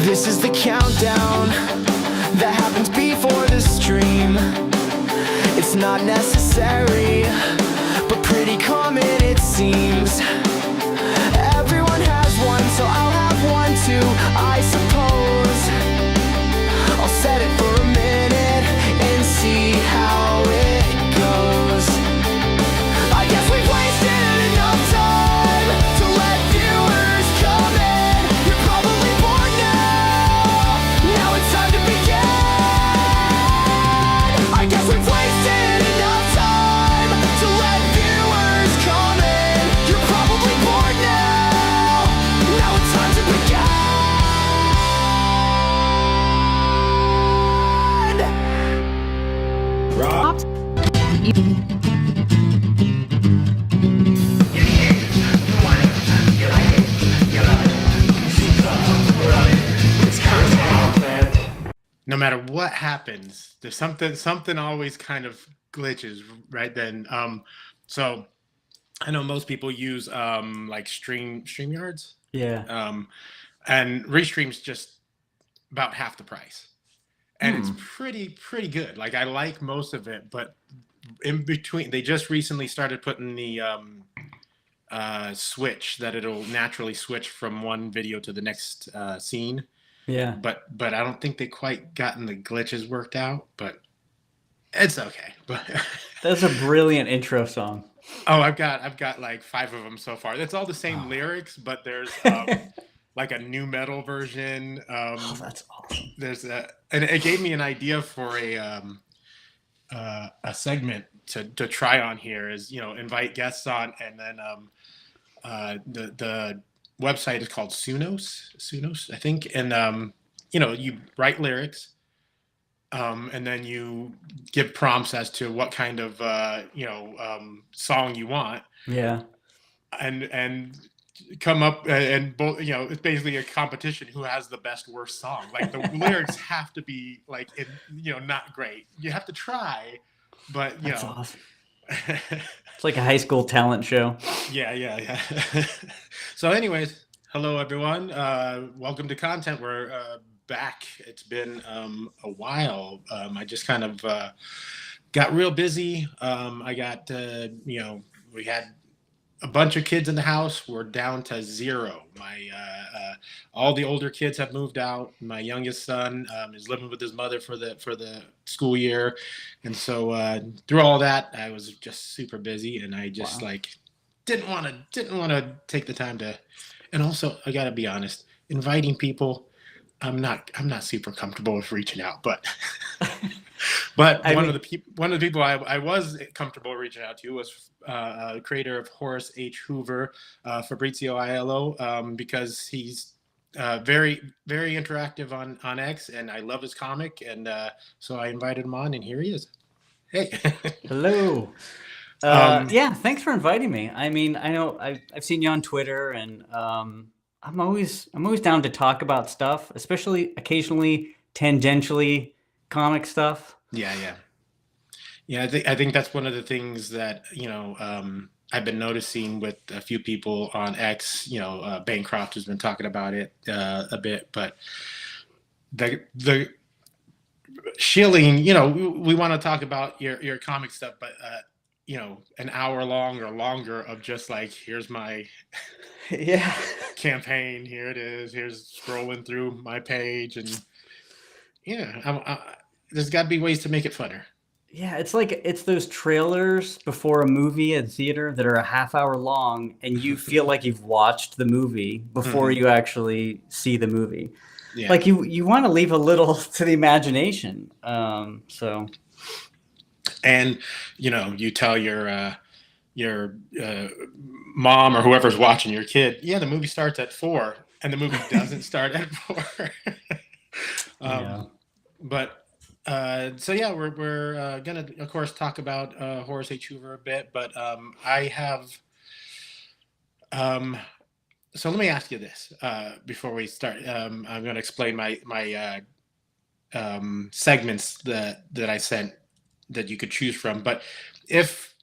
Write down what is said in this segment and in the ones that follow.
This is the countdown that happens before the stream. It's not necessary, but pretty common it seems. Everyone has one, so I'll have one too, I suppose. I'll set it for a minute and see how it goes. I guess we've wasted enough time to let viewers come in. You're probably bored now, now it's time to begin. I guess we've wasted enough time to let viewers come in. You're probably bored now, now it's time to begin. Rob. No matter what happens, there's something always kind of glitches right then. So I know most people use like StreamYards. Yeah. And Restream's just about half the price. And it's pretty good. Like I like most of it, but in between they just recently started putting the switch that it'll naturally switch from one video to the next scene. Yeah. But I don't think they quite gotten the glitches worked out, but it's okay. But That's a brilliant intro song. oh, I've got like 5 of them so far. It's all the same lyrics, but there's like a new metal version. Oh, that's awesome. There's and it gave me an idea for a segment to try on here is, you know, invite guests on, and then the website is called Sunos, I think, and you know, you write lyrics, and then you give prompts as to what kind of song you want. Yeah. And come up and both, you know, it's basically a competition who has the best worst song. Like the lyrics have to be like, not great. You have to try, but That's awesome. It's like a high school talent show. Yeah. So anyways, hello everyone. Welcome to Content. We're back. It's been a while. I just kind of got real busy. I got, we had a bunch of kids in the house. We're down to 0. My all the older kids have moved out. My youngest son is living with his mother for the school year, and so through all that, I was just super busy, and I just didn't want to take the time to. And also, I gotta be honest, inviting people, I'm not super comfortable with reaching out, but. But one of the people I was comfortable reaching out to was creator of Horace H. Hoover, Fabrizio Aiello, because he's very, very interactive on X, and I love his comic, and so I invited him on, and here he is. Hey. Hello. Yeah, thanks for inviting me. I mean, I know I've seen you on Twitter, and I'm always down to talk about stuff, especially occasionally tangentially comic stuff. Yeah. I think that's one of the things that I've been noticing with a few people on X. Bancroft has been talking about it a bit, but the shilling. We want to talk about your comic stuff, but an hour long or longer of just like, here's my campaign. Here it is. Here's scrolling through my page, and there's got to be ways to make it funner. Yeah, it's those trailers before a movie at theater that are a half hour long, and you feel like you've watched the movie before you actually see the movie. Yeah. Like you want to leave a little to the imagination. So. And you tell your mom or whoever's watching your kid, the movie starts at 4, and the movie doesn't start at 4. But. So yeah, we're gonna of course talk about Horace H. Hoover a bit, but I have. So let me ask you this before we start. I'm going to explain my segments that I sent that you could choose from. But if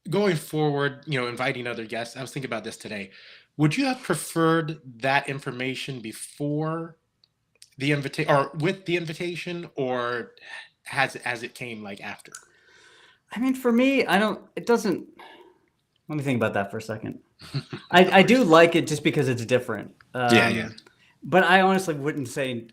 going forward, inviting other guests, I was thinking about this today. Would you have preferred that information before the invitation, or with the invitation, or has as it came like after? I mean, for me, it doesn't. Let me think about that for a second. Of I do course. like it just because it's different. Yeah. But I honestly wouldn't say,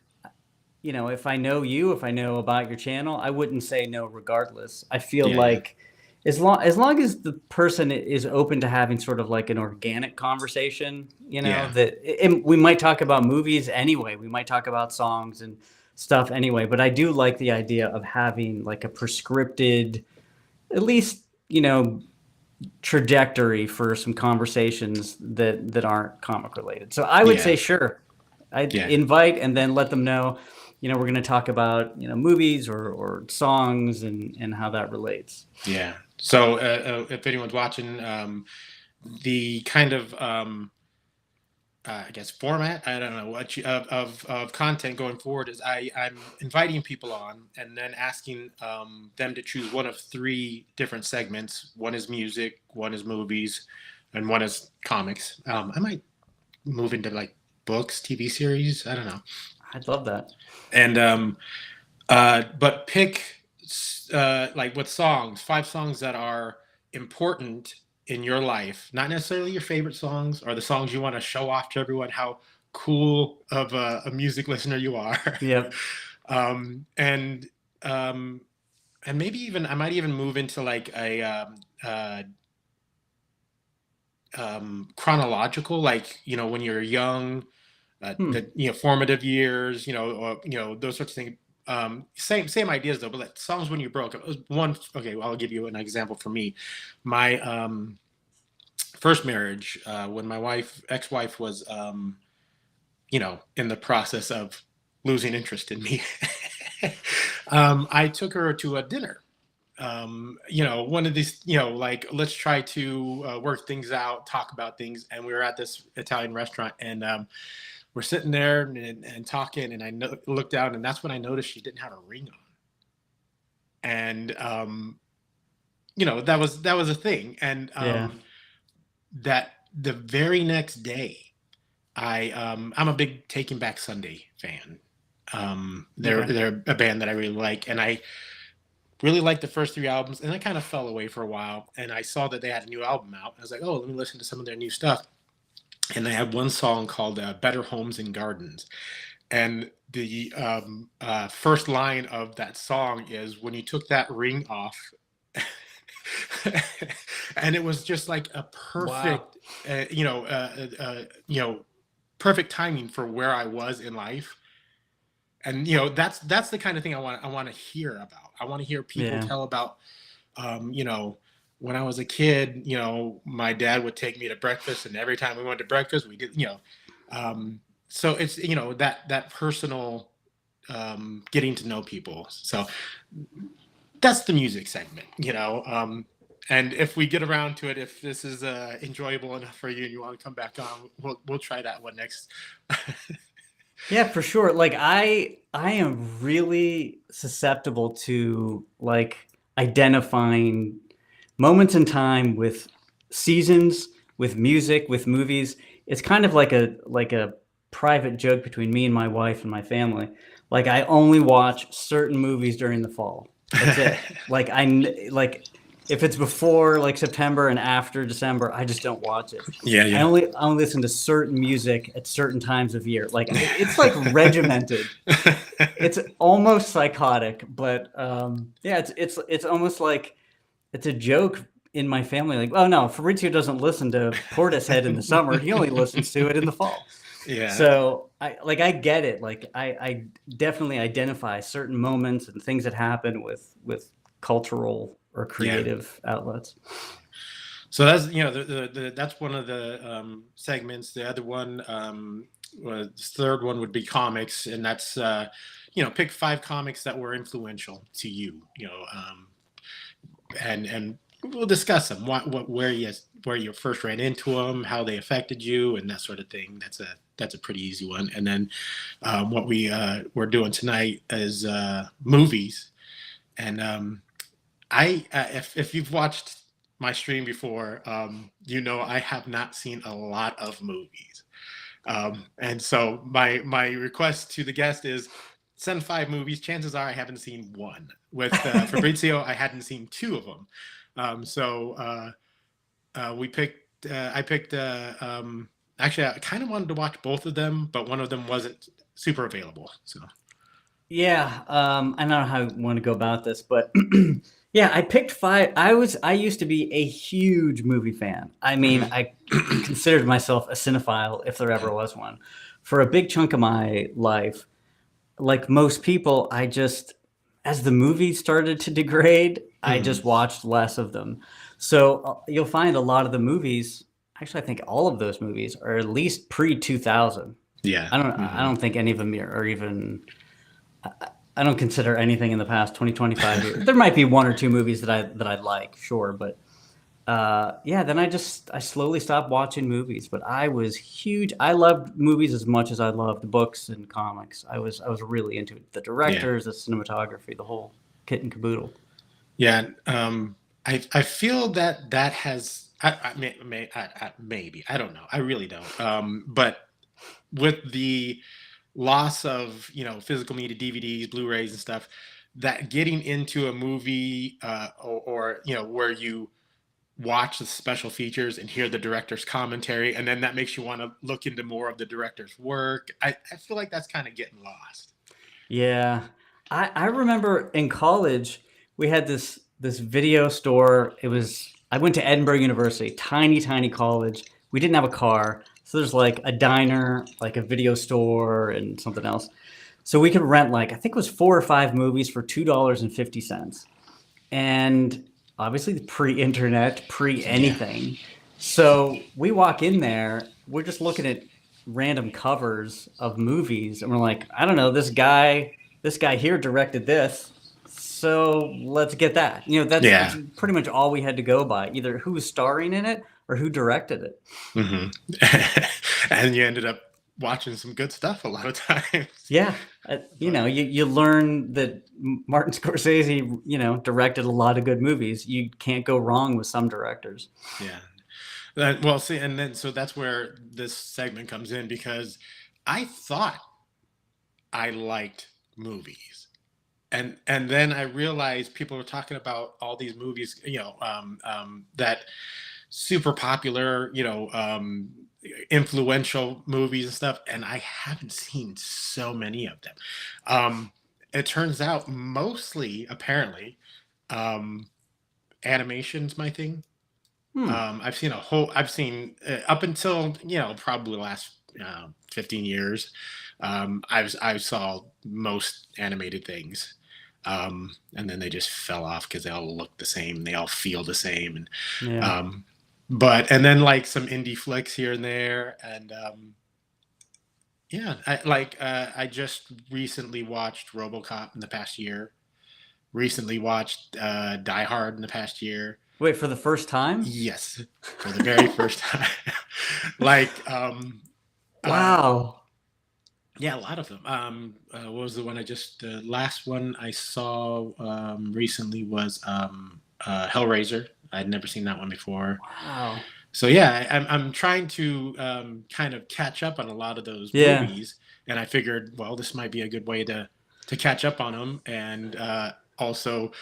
if I know you, if I know about your channel, I wouldn't say no regardless. I feel Yeah. like as long as the person is open to having sort of like an organic conversation, Yeah. and we might talk about movies anyway. We might talk about songs and stuff anyway. But I do like the idea of having like a prescripted, at least, trajectory for some conversations that aren't comic related. So I would Yeah. say sure. I'd Yeah. invite and then let them know, we're going to talk about, movies or songs and how that relates. Yeah. So if anyone's watching, the kind of I guess format, I don't know what of content going forward is I'm inviting people on and then asking them to choose one of three different segments. One is music, one is movies, and one is comics. I might move into like books, TV series. I don't know. I'd love that. And but pick like with songs, 5 songs that are important in your life, not necessarily your favorite songs or the songs you want to show off to everyone how cool of a music listener you are. Yep. And and maybe even I might even move into like a chronological, like when you're young, the formative years, or, those sorts of things. Same ideas though, but like songs when you broke up. One, okay, well, I'll give you an example for me. My first marriage, when my ex-wife was, in the process of losing interest in me, I took her to a dinner. One of these, like let's try to work things out, talk about things, and we were at this Italian restaurant, and we're sitting there and talking, and I looked down, and that's when I noticed she didn't have a ring on. And that was a thing. And Yeah. that the very next day, I'm a big Taking Back Sunday fan. They're a band that I really like, and I really liked the first 3 albums, and I kind of fell away for a while. And I saw that they had a new album out. I was like, oh, let me listen to some of their new stuff. And they had one song called Better Homes and Gardens. And the first line of that song is, when you took that ring off. And it was just like a perfect, perfect timing for where I was in life. And, that's the kind of thing I want to hear about. I want to hear people tell about, when I was a kid, my dad would take me to breakfast, and every time we went to breakfast, we did, so it's, that personal, getting to know people. So that's the music segment, and if we get around to it, if this is enjoyable enough for you and you want to come back on, we'll try that one next. Yeah, for sure. Like I am really susceptible to like identifying moments in time with seasons, with music, with movies. It's kind of like a private joke between me and my wife and my family. Like I only watch certain movies during the fall. That's it. Like if it's before like September and after December, I just don't watch it. Yeah. I only listen to certain music at certain times of year. Like it's like regimented. It's almost psychotic, but it's almost like it's a joke in my family. Like, oh no, Fabrizio doesn't listen to Portishead in the summer. He only listens to it in the fall. Yeah. So I get it. Like I definitely identify certain moments and things that happen with cultural or creative outlets. So that's that's one of the segments. The other one, the third one would be comics, and that's pick 5 comics that were influential to you. And we'll discuss them. Where you first ran into them, how they affected you, and that sort of thing. That's a pretty easy one. And then what we're doing tonight is movies. And I if you've watched my stream before, you know I have not seen a lot of movies. And so my request to the guest is send 5 movies. Chances are I haven't seen one. With Fabrizio, I hadn't seen 2 of them. We picked. I picked. Actually, I kind of wanted to watch both of them, but one of them wasn't super available. So Yeah, I don't know how I want to go about this, but yeah, I picked 5. I used to be a huge movie fan. I mean, mhm. I considered myself a cinephile if there ever was one. For a big chunk of my life, like most people, as the movies started to degrade, I Mhm. just watched less of them. So you'll find a lot of the movies, actually, I think all of those movies are at least pre-2000. Yeah. I Hmm. don't think any of them are even I don't consider anything in the past 20, 25 years. There might be 1 or 2 movies that I like, sure, but yeah. Then I slowly stopped watching movies. But I was huge. I loved movies as much as I loved books and comics. I was really into it. The Yeah. directors, the cinematography, the whole kit and caboodle. Yeah. I feel that that has. Maybe I don't know. I really don't. But with the loss of physical media, DVDs, Blu-rays, and stuff, that getting into a movie or where you watch the special features and hear the director's commentary, and then that makes you want to look into more of the director's work. I feel like that's kind of getting lost. Yeah. I remember in college we had this video store. I went to Edinburgh University, tiny, tiny college. We didn't have a car. So there's like a diner, like a video store and something else. So we could rent like I think it was 4 or 5 movies for $2.50. And obviously pre-internet, Yeah. pre-anything. So we walk in there, we're just looking at random covers of movies, and we're like, I don't know, this guy here directed this, so let's get that. That's Yeah. pretty much all we had to go by, either who was starring in it or who directed it. Hmm. And you ended up watching some good stuff a lot of times. Yeah, But you learn that Martin Scorsese, directed a lot of good movies. You can't go wrong with some directors. yeah. Well, see, and then so that's where this segment comes in because I thought I liked movies. And then I realized people were talking about all these movies, that super popular, influential movies and stuff, and I haven't seen so many of them. Um, it turns out mostly, apparently, um, animation's my thing. Hmm. I've seen up until probably the last 15 years. I saw most animated things, and then they just fell off because they all look the same, they all feel the same, and Yeah. um, and then like some indie flicks here and there, and yeah, I just recently watched RoboCop in the past year. Recently watched Die Hard in the past year. Wait, for the first time? Yes, for the very first time. like, uh, Wow. yeah, a lot of them. What was the one I just? The last one I saw recently was Hellraiser. I'd never seen that one before. Wow. So yeah, I'm trying to kind of catch up on a lot of those Yeah. movies, and I figured, well, this might be a good way to catch up on them, and also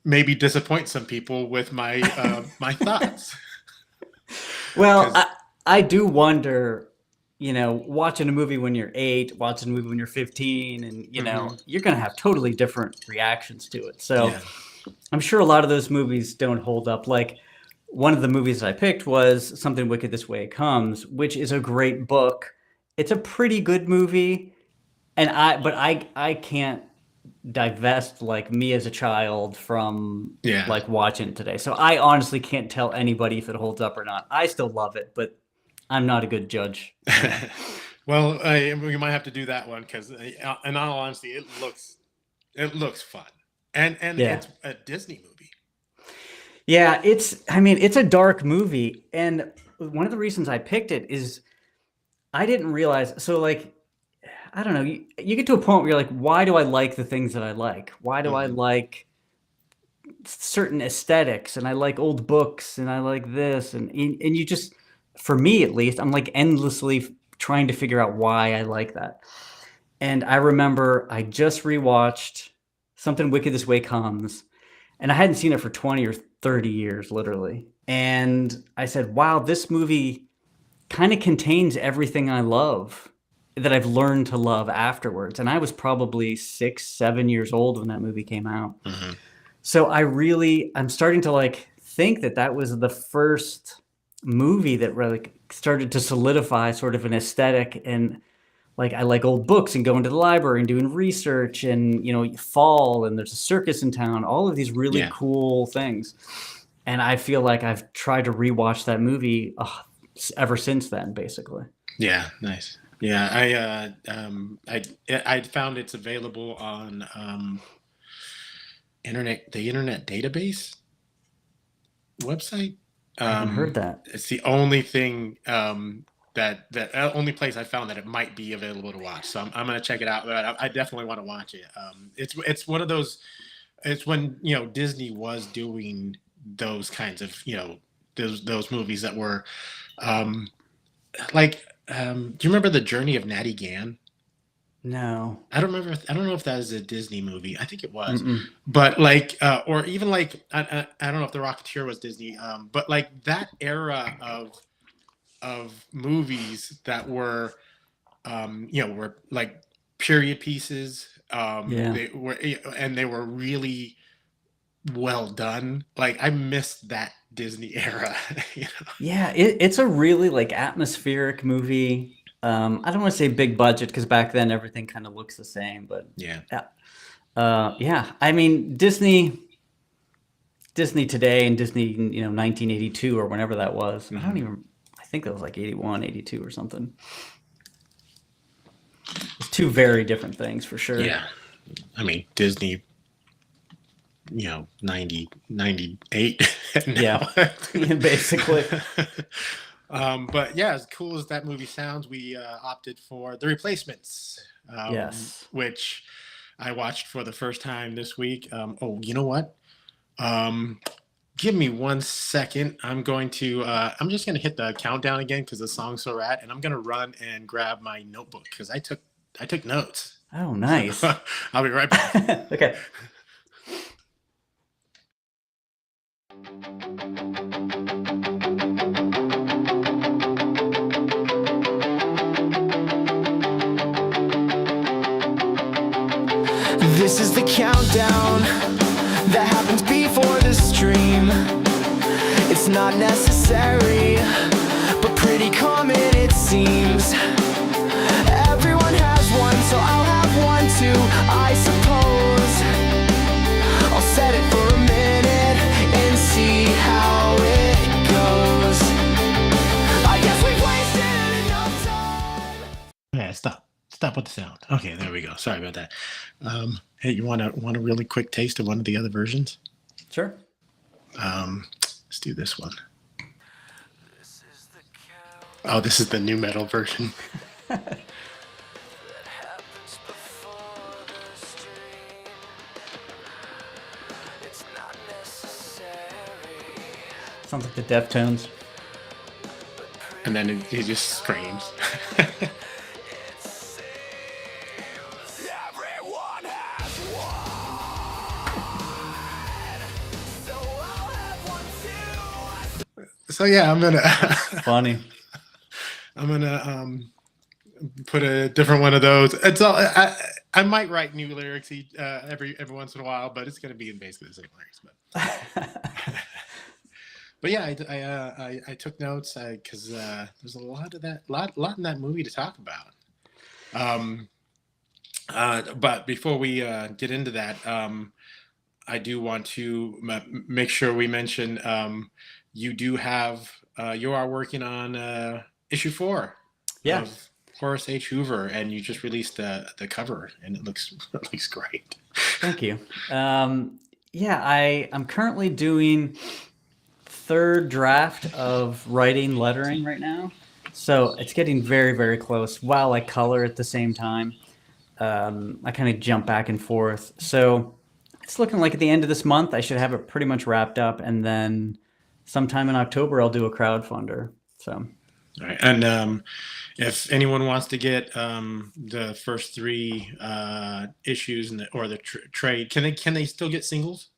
maybe disappoint some people with my my thoughts. Well, Because I do wonder, watching a movie when you're 8, watching a movie when you're 15, and hmm, you're gonna have totally different reactions to it. So yeah, I'm sure a lot of those movies don't hold up. Like one of the movies I picked was Something Wicked This Way It Comes, which is a great book. It's a pretty good movie, and I can't divest like me as a child from yeah. like watching it today. So I honestly can't tell anybody if it holds up or not. I still love it, but I'm not a good judge. Well, we might have to do that one because, in all honesty, it looks fun, and Yeah. it's a Disney movie. Yeah, I mean, it's a dark movie, and one of the reasons I picked it is I didn't realize, so like I don't know. You get to a point where you're like, why do I like the things that I like? Why do I Mhm. like certain aesthetics? And I like old books, and I like this, and you just, for me at least, I'm like endlessly trying to figure out why I like that. And I remember I just rewatched Something Wicked This Way Comes, and I hadn't seen it for 20 or 30 years, literally. And I said, wow, this movie kind of contains everything I love that I've learned to love afterwards. And I was probably 6, 7 years old when that movie came out. Mhm. So I'm starting to like think that that was the first movie that really started to solidify sort of an aesthetic. And like, I like old books and going to the library and doing research, and, fall, and there's a circus in town, all of these really Yeah. cool things. And I feel like I've tried to rewatch that movie ever since then, basically. Yeah. Nice. Yeah. I found it's available on the internet database website. I haven't heard that. It's the only thing that only place I found that it might be available to watch. So I'm gonna check it out. But I definitely want to watch it. It's one of those. It's when Disney was doing those kinds of those movies that were um, like do you remember The Journey of Natty Gann? No. I don't remember. I don't know if that is a Disney movie. I think it was, Mm-mm. but like, or even like, I don't know if The Rocketeer was Disney. But like that era of movies that were like period pieces. Yeah. They were really well done. Like I missed that Disney era. you know? Yeah, it's a really like atmospheric movie. I don't want to say big budget because back then everything kind of looks the same, but Yeah. yeah. Yeah. I mean, Disney today and Disney, 1982 or whenever that was. I think that was like 81, 82 or something. It's two very different things for sure. Yeah. I mean, Disney 98 Yeah. now. Basically. But yeah, as cool as that movie sounds, we opted for The Replacements, Yes. which I watched for the first time this week. Oh, you know what? Give me 1 second. I'm just going to hit the countdown again because the song's so rad. And I'm going to run and grab my notebook because I took notes. Oh, nice. So, I'll be right back. Okay. This is the countdown that happens before the stream. It's not necessary, but pretty common it seems. Everyone has one, so I'll have one too, I suppose. I'll set it for a minute and see how it goes. I guess we've wasted enough time. Yeah, stop with the sound. Okay, there we go. Sorry about that. Hey, you want a really quick taste of one of the other versions? Sure. Let's do this one. Oh, this is the new metal version. Sounds like the Deftones. And then he just screams. So yeah, Funny. I'm gonna put a different one of those. It's all I might write new lyrics every once in a while, but it's gonna be in basically the same lyrics. But yeah, I took notes because there's a lot in that movie to talk about. But before we get into that, I do want to make sure we mention you do have you are working on issue 4 Yeah. of Horace H. Hoover, and you just released the cover, and it looks great. Thank you. Yeah, I'm currently doing third draft of writing lettering right now. So it's getting very, very close while I color at the same time. I kind of jump back and forth. So it's looking like at the end of this month, I should have it pretty much wrapped up. And then sometime in October, I'll do a crowdfunder. So, all right. And if anyone wants to get the first three issues or the trade, can they still get singles?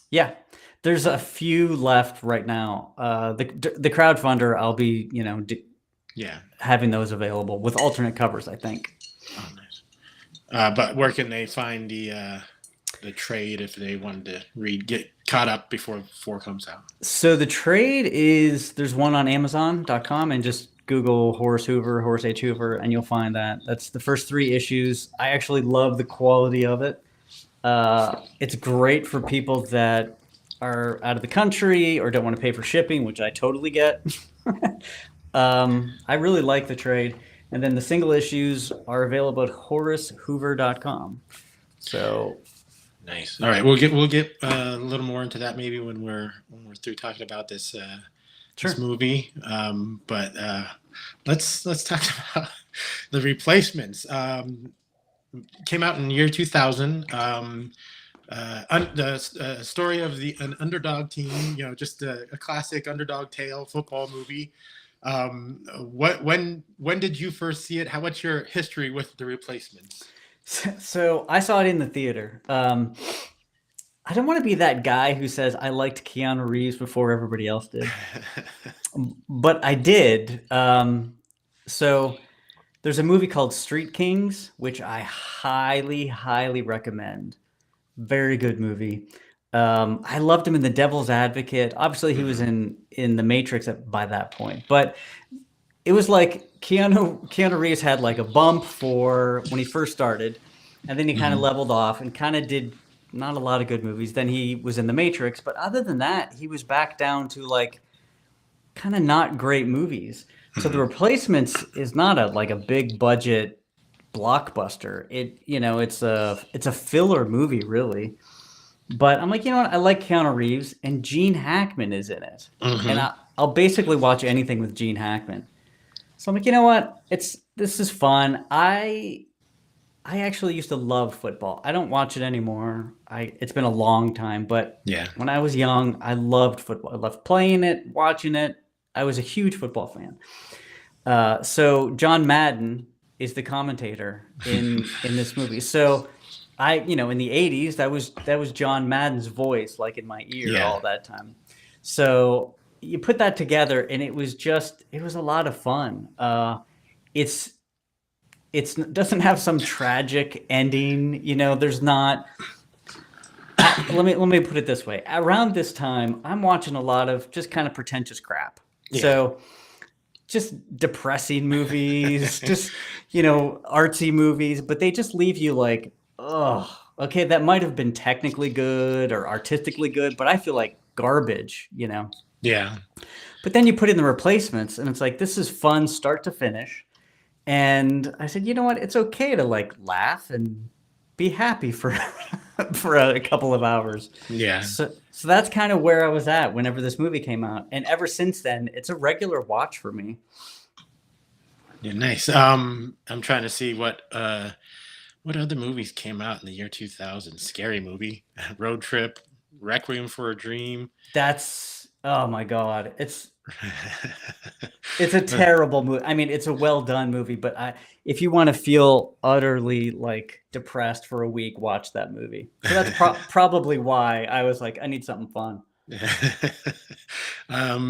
yeah, there's a few left right now. The crowdfunder, I'll be, having those available with alternate covers, I think. Oh, nice. But where can they find the trade if they wanted to get caught up before 4 comes out? So the trade there's one on Amazon.com, and just Google Horace H. Hoover, and you'll find that. That's the first 3 issues. I actually love the quality of it. It's great for people that are out of the country or don't want to pay for shipping, which I totally get. I really like the trade. And then the single issues are available at HoraceHoover.com. So nice. All right, we'll get a little more into that maybe when we're through talking about this this movie. But let's talk about the Replacements. Came out in the year 2000. The story of an underdog team, just a classic underdog tale football movie. When did you first see it? What's your history with The Replacements? So I saw it in the theater. I don't want to be that guy who says I liked Keanu Reeves before everybody else did, but I did. So there's a movie called Street Kings, which I highly, highly recommend. Very good movie. I loved him in The Devil's Advocate. Obviously, he was in The Matrix by that point, but it was like Keanu Reeves had like a bump for when he first started, and then he kind of leveled off and kind of did not a lot of good movies. Then he was in The Matrix, but other than that, he was back down to like kind of not great movies. So The Replacements is not a big budget blockbuster. It's a filler movie really. But I'm like, you know what? I like Keanu Reeves, and Gene Hackman is in it, and I'll basically watch anything with Gene Hackman. So I'm like, you know what? This is fun. I actually used to love football. I don't watch it anymore. It's been a long time, but when I was young, I loved football. I loved playing it, watching it. I was a huge football fan. So John Madden is the commentator in this movie. So in the 80s, that was John Madden's voice, like in my ear all that time. So you put that together, and it was a lot of fun. It doesn't have some tragic ending. There's not. Let me put it this way. Around this time, I'm watching a lot of just kind of pretentious crap. Yeah. So just depressing movies, just, artsy movies, but they just leave you like, oh, okay, that might have been technically good or artistically good, but I feel like garbage, Yeah. But then you put in The Replacements, and it's like, this is fun start to finish. And I said, you know what? It's okay to like laugh and be happy for a couple of hours. Yeah. So that's kind of where I was at whenever this movie came out. And ever since then, it's a regular watch for me. Yeah, nice. I'm trying to see what other movies came out in the year 2000. Scary Movie, Road Trip, Requiem for a Dream. Oh my God. It's a terrible movie. I mean, it's a well done movie, but if you want to feel utterly like depressed for a week, watch that movie. So that's probably why I was like, I need something fun. We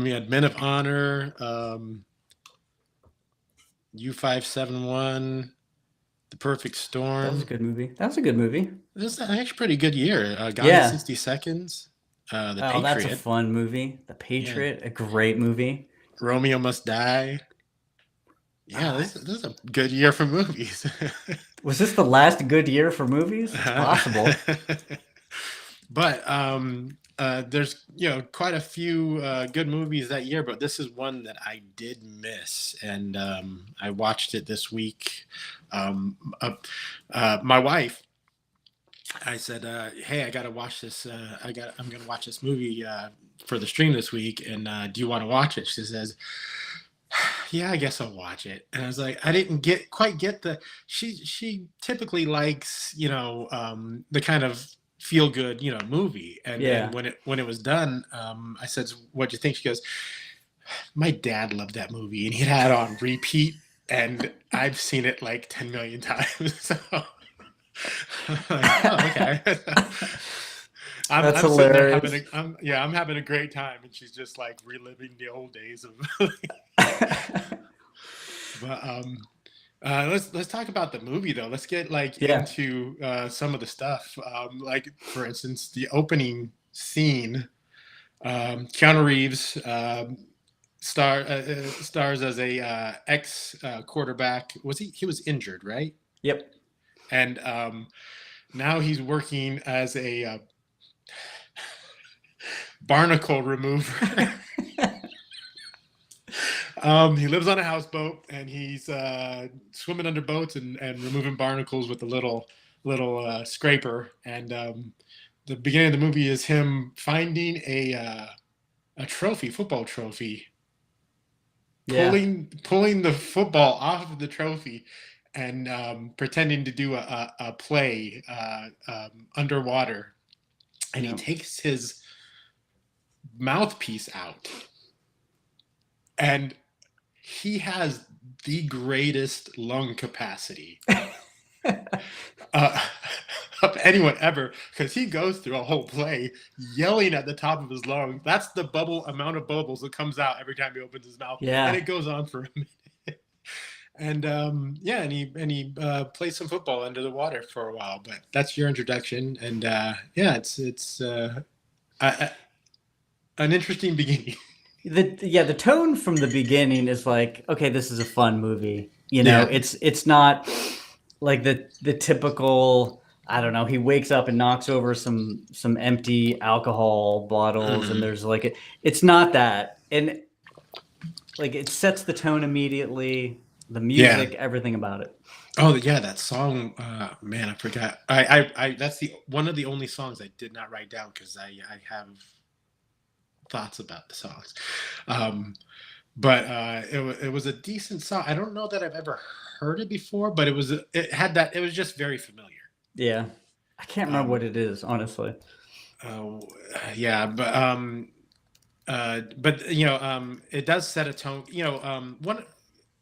had Men of Honor, U-571, The Perfect Storm. That was a good movie. It was actually a pretty good year. Gone in 60 Seconds. The Patriot. That's a fun movie. The Patriot, a great movie. Romeo Must Die. Yeah, this is a good year for movies. Was this the last good year for movies? It's possible. But there's quite a few good movies that year, but this is one that I did miss, and I watched it this week. My wife, I said, "Hey, I gotta watch this. I'm gonna watch this movie for the stream this week, and do you want to watch it?" She says, yeah, I guess I'll watch it. And I was like, I didn't quite get the she typically likes, the kind of feel good, movie. And Yeah. when it was done, I said, "What'd you think?" She goes, "My dad loved that movie and he had it on repeat and I've seen it like 10 million times." So I'm like, "Oh, okay." That's I'm sitting there hilarious. I'm having a great time, and she's just like reliving the old days of. But let's talk about the movie though. Let's get like Yeah. into some of the stuff. Like for instance, the opening scene. Keanu Reeves stars as a ex quarterback. He was injured, right? Yep. And now he's working as a barnacle remover. He lives on a houseboat and he's swimming under boats and removing barnacles with a little scraper. And the beginning of the movie is him finding a football trophy, Yeah. pulling the football off of the trophy, and pretending to do a play underwater. And he Yeah. takes his mouthpiece out, and he has the greatest lung capacity uh, of anyone ever, because he goes through a whole play yelling at the top of his lungs. That's the amount of bubbles that comes out every time he opens his mouth, and Yeah. it goes on for a minute. And yeah, and he plays some football under the water for a while. But that's your introduction, and yeah, it's an interesting beginning. The tone from the beginning is like, okay, this is a fun movie. Yeah. It's not like the typical, I don't know, he wakes up and knocks over some empty alcohol bottles and there's like it's not that. And like it sets the tone immediately, the Yeah. music, everything about it. Oh yeah, that song. Man, I forgot. That's the one of the only songs I did not write down because I have thoughts about the songs. But it was a decent song. I don't know that I've ever heard it before, but it was just very familiar. Yeah. I can't remember what it is, honestly. Yeah, but it does set a tone.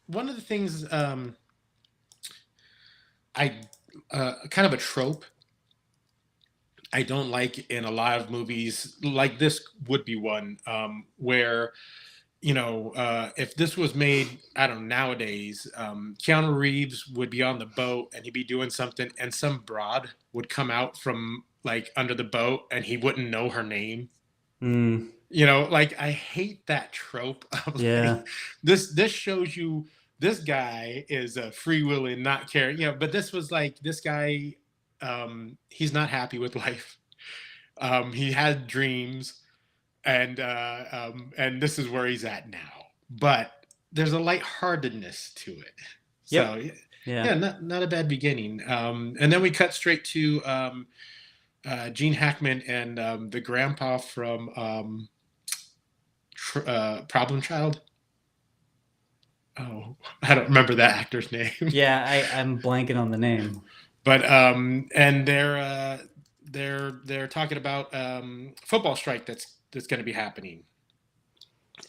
One of the things I kind of a trope I don't like in a lot of movies, like this would be one, where if this was made, I don't know, nowadays, Keanu Reeves would be on the boat and he'd be doing something, and some broad would come out from like under the boat and he wouldn't know her name. Mm, Like I hate that trope of yeah. like this shows you this guy is a freewheeling, not caring, but this was like this guy, he's not happy with life. He had dreams, and this is where he's at now. But there's a lightheartedness to it. Yep. So Yeah. yeah, not a bad beginning. And then we cut straight to Gene Hackman and the grandpa from Problem Child. Oh, I don't remember that actor's name. Yeah, I'm blanking on the name. But and they're talking about football strike that's going to be happening,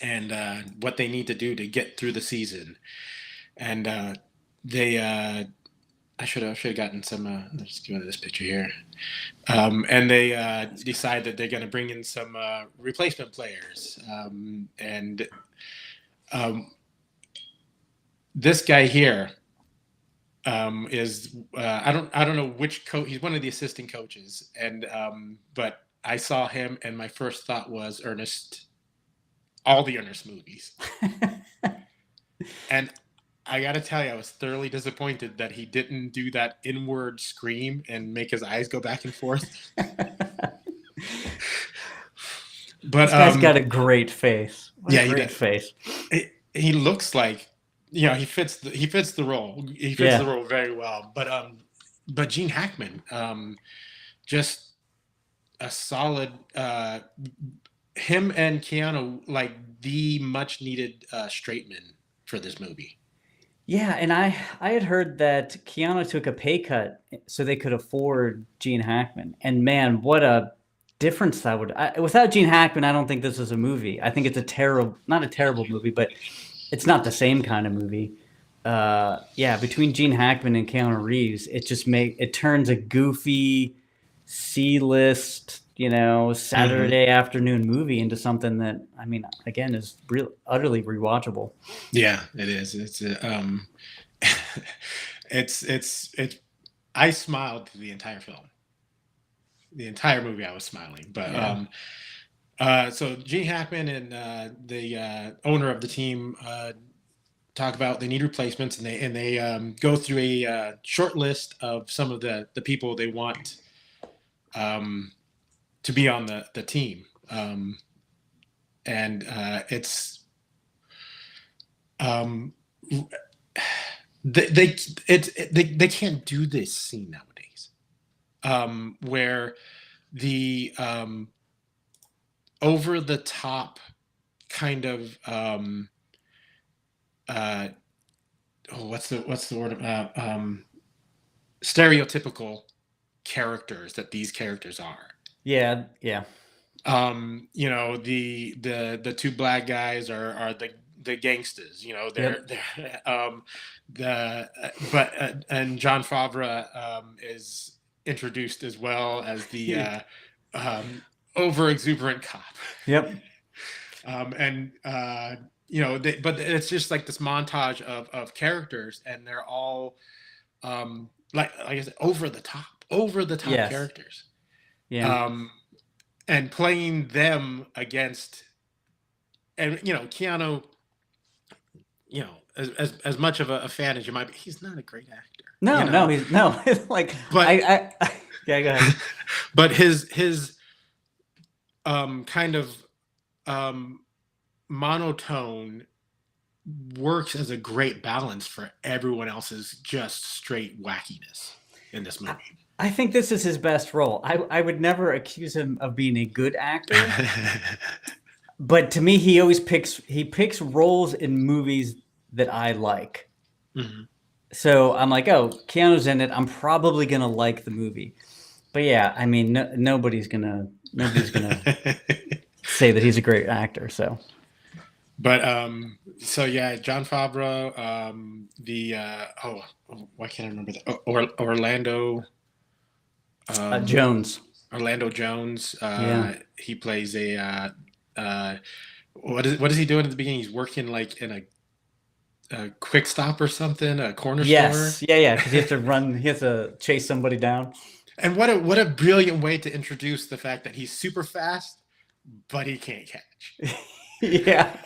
and what they need to do to get through the season. And they I should have gotten some. Let's go to this picture here. And they decide that they're going to bring in some replacement players, and this guy here is I don't know which coach. He's one of the assistant coaches, and but I saw him, and my first thought was Ernest, all the Ernest movies, and I got to tell you, I was thoroughly disappointed that he didn't do that inward scream and make his eyes go back and forth. But this guy's got a great face. Great face. He looks like, he fits the role. He fits the role very well. But Gene Hackman, just a solid. Him and Keanu, like the much needed straight men. for this movie. Yeah, and I had heard that Keanu took a pay cut so they could afford Gene Hackman. And man, what a difference that would. Without Gene Hackman, I don't think this is a movie. I think it's not a terrible movie, but it's not the same kind of movie. Yeah, between Gene Hackman and Keanu Reeves, it turns a goofy C-list, Saturday afternoon movie into something that, I mean, again, is utterly rewatchable. Yeah, it is. It's I smiled through the entire film. The entire movie I was smiling. But so Gene Hackman and the owner of the team talk about they need replacements, and they go through a short list of some of the people they want to be on the team. And it's they can't do this scene nowadays, where the over the top kind of what's the word about stereotypical characters that these characters are. Yeah. The two black guys are the gangsters. And John Favreau is introduced as well as the over exuberant cop. Yep. But it's just like this montage of characters, and they're all like I said, over the top Yes. characters. Yeah. And playing them against, and Keanu, as much of a fan as you might be, he's not a great actor. No, he's like, but yeah, go ahead. But his kind of monotone works as a great balance for everyone else's just straight wackiness in this movie. I think this is his best role. I would never accuse him of being a good actor, but to me, he always picks roles in movies that I like. Mm-hmm. So I'm like, oh, Keanu's in it. I'm probably gonna like the movie. But yeah, I mean, nobody's gonna say that he's a great actor. So. But John Favreau, why can't I remember that? Orlando. Jones. Orlando Jones. He plays a. What is he doing at the beginning? He's working like in a quick stop or something, a corner store. Yes, yeah, because he has to run. He has to chase somebody down. And what a brilliant way to introduce the fact that he's super fast, but he can't catch. Yeah,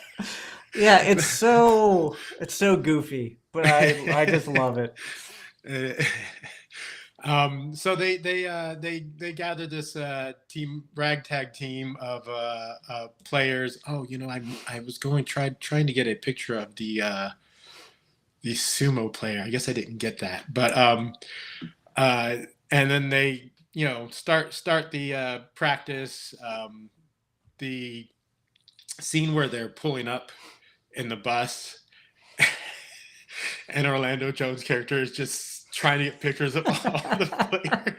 it's so goofy, but I just love it. So they gather this ragtag team of players. Oh, I was trying to get a picture of the sumo player. I guess I didn't get that, but and then they start the practice. The scene where they're pulling up in the bus, and Orlando Jones' character is just trying to get pictures of all the players.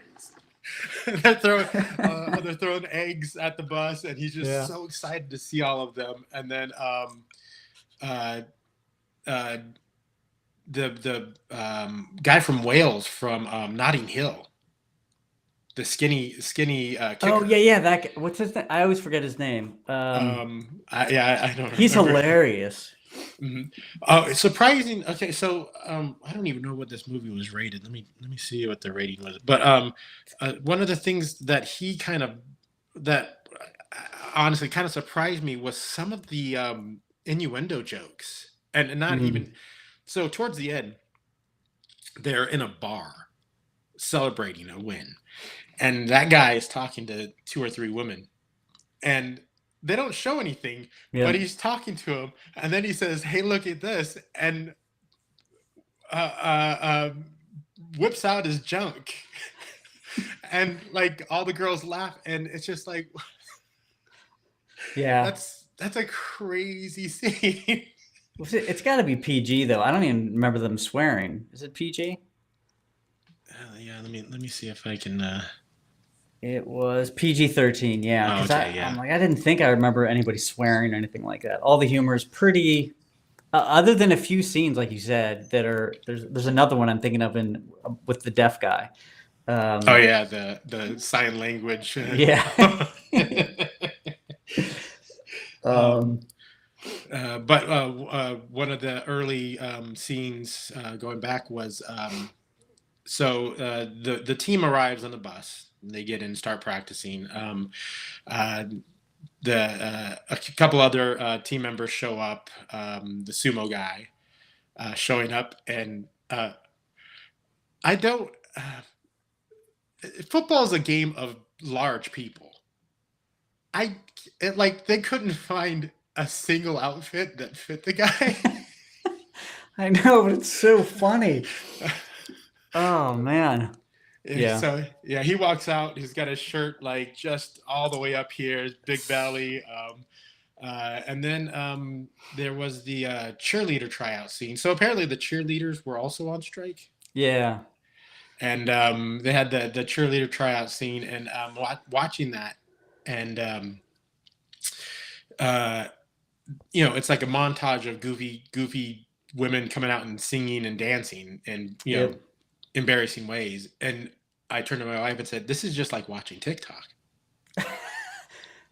They're throwing eggs at the bus, and he's just so excited to see all of them. And then the guy from Wales, from Notting Hill, the skinny kicker. Oh yeah, that what's his name? I always forget his name. I don't. He's remember. Hilarious. Mm-hmm. Surprising. Okay, so I don't even know what this movie was rated. Let me see what the rating was. But one of the things that honestly kind of surprised me was some of the innuendo jokes, and not even. So towards the end, they're in a bar celebrating a win, and that guy is talking to 2 or 3 women, and they don't show anything, but he's talking to him, and then he says, "Hey, look at this," and whips out his junk, and like all the girls laugh, and it's just like, yeah, that's a crazy scene. It's got to be PG though. I don't even remember them swearing. Is it PG? Yeah, let me see if I can. It was PG-13. Yeah, Oh, because okay, I'm yeah. like I didn't think I remember anybody swearing or anything like that. All the humor is pretty. Other than a few scenes, like you said, that are there's another one I'm thinking of in with the deaf guy. Oh Um, yeah, the sign language. yeah. um, um, but one of the early scenes going back was so the team arrives on the bus. They get in, and start practicing. Uh, a couple other team members show up. The sumo guy showing up, and I don't. Football is a game of large people. Like they couldn't find a single outfit that fit the guy. I know, but it's so funny. Oh man. Yeah. So yeah, he walks out. He's got his shirt like just all the way up here, his big belly. And then there was the cheerleader tryout scene. So apparently the cheerleaders were also on strike. Yeah. And they had the cheerleader tryout scene, and watching that, and uh, it's like a montage of goofy women coming out and singing and dancing, and Yep. embarrassing ways. And I turned to my wife and said, "This is just like watching TikTok."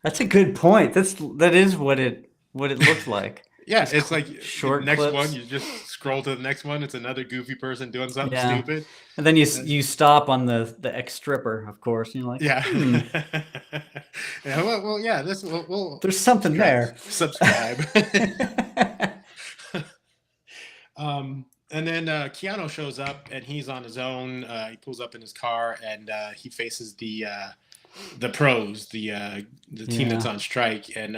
That's a good point. That is what it looks like. Yeah, Just it's like short next one, clips. you just scroll to the next one. It's another goofy person doing something Yeah. stupid. And then you stop on the ex stripper, of course. And you're like, Yeah. Yeah. Well, yeah. We'll there's something there. subscribe. And then Keanu shows up, and he's on his own. He pulls up in his car, and he faces the pros, the team that's on strike, and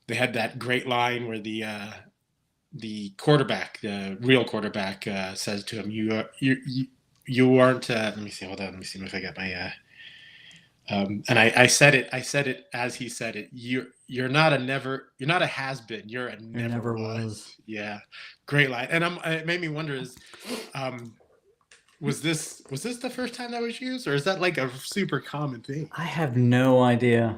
they had that great line where the quarterback, the real quarterback, says to him, "You aren't." Let me see. Hold on. Let me see if I got my. And I said it. I said it as he said it. You're not a has been. You're a never was. Yeah, great line. And it made me wonder: was this the first time that was used, or is that like a super common thing? I have no idea.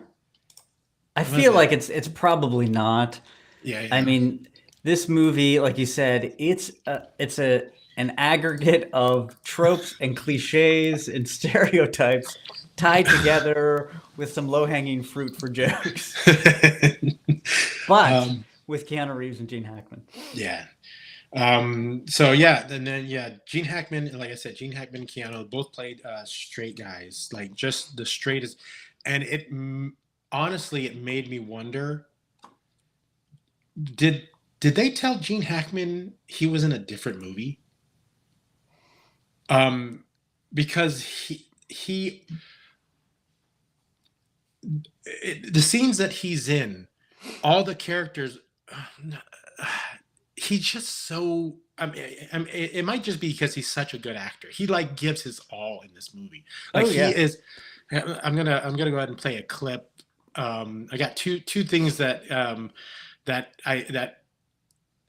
I feel like it's probably not. Yeah. I mean, this movie, like you said, it's an aggregate of tropes and cliches and stereotypes tied together with some low-hanging fruit for jokes. But with Keanu Reeves and Gene Hackman. Yeah. So yeah, and then Gene Hackman, like I said, Gene Hackman and Keanu both played straight guys, like just the straightest. And honestly, it made me wonder: did they tell Gene Hackman he was in a different movie? Because the scenes that he's in, all the characters, he's just so. It might just be because he's such a good actor. He like gives his all in this movie. Like he is. I'm gonna go ahead and play a clip. I got two things that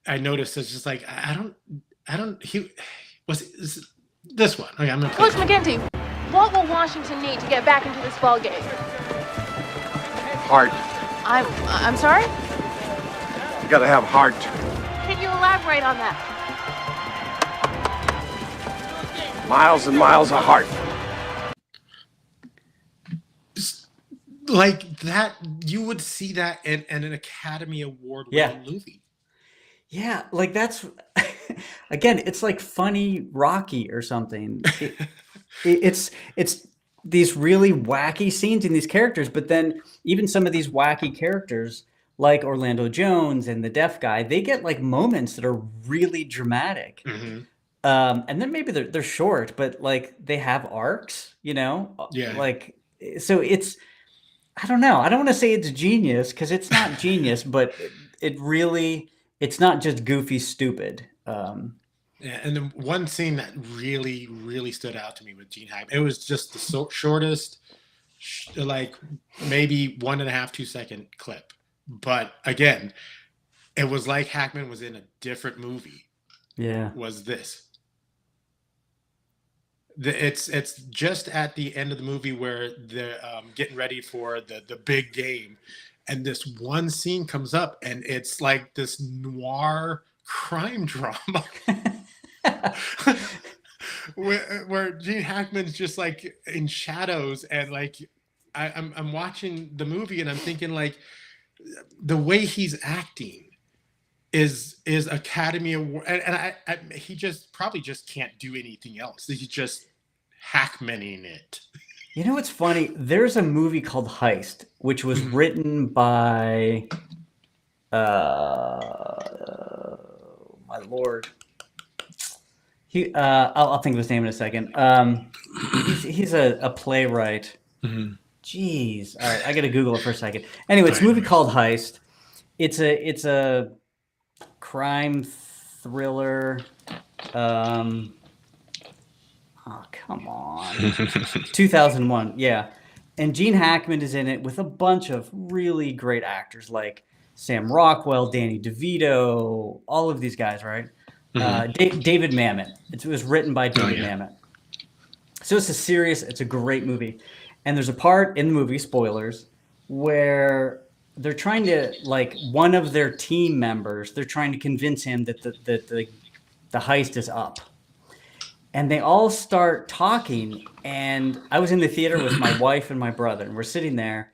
I noticed. Is just like I don't. He was this one. Okay, I'm gonna. Coach McGinty, what will Washington need to get back into this ball game? Heart. I'm sorry? You gotta have heart. Can you elaborate on that? Miles and miles of heart. Like that, you would see that in an Academy Award winning movie. Yeah, like that's again, it's like funny Rocky or something. It's these really wacky scenes in these characters, but then even some of these wacky characters, like Orlando Jones and the deaf guy, they get like moments that are really dramatic. Mm-hmm. And then maybe they're short, but like they have arcs, Yeah. Like so it's. I don't know. I don't want to say it's genius because it's not genius, but it really, it's not just goofy, stupid. Yeah, and then one scene that really, really stood out to me with Gene Hackman, it was just the shortest, like maybe 1.5, 2 second clip. But again, It was like Hackman was in a different movie. Yeah. Was this? It's just at the end of the movie where they're getting ready for the big game, and this one scene comes up, and it's like this noir crime drama where Gene Hackman's just like in shadows, and like I'm watching the movie and I'm thinking like the way he's acting is Academy Award, and he just probably just can't do anything else. He's just Hackmaning it. You know what's funny? There's a movie called Heist, which was written by, my lord, I'll think of his name in a second. He's a playwright. Jeez, all right, I got to Google it for a second. Anyway, it's a movie called Heist. It's a crime thriller. Oh, come on. 2001, yeah. And Gene Hackman is in it with a bunch of really great actors like Sam Rockwell, Danny DeVito, all of these guys, right? David Mamet. It was written by David Mamet. So it's a great movie. And there's a part in the movie, spoilers, where they're trying to, like, one of their team members, they're trying to convince him that the heist is up. And they all start talking, and I was in the theater with my wife and my brother, and we're sitting there,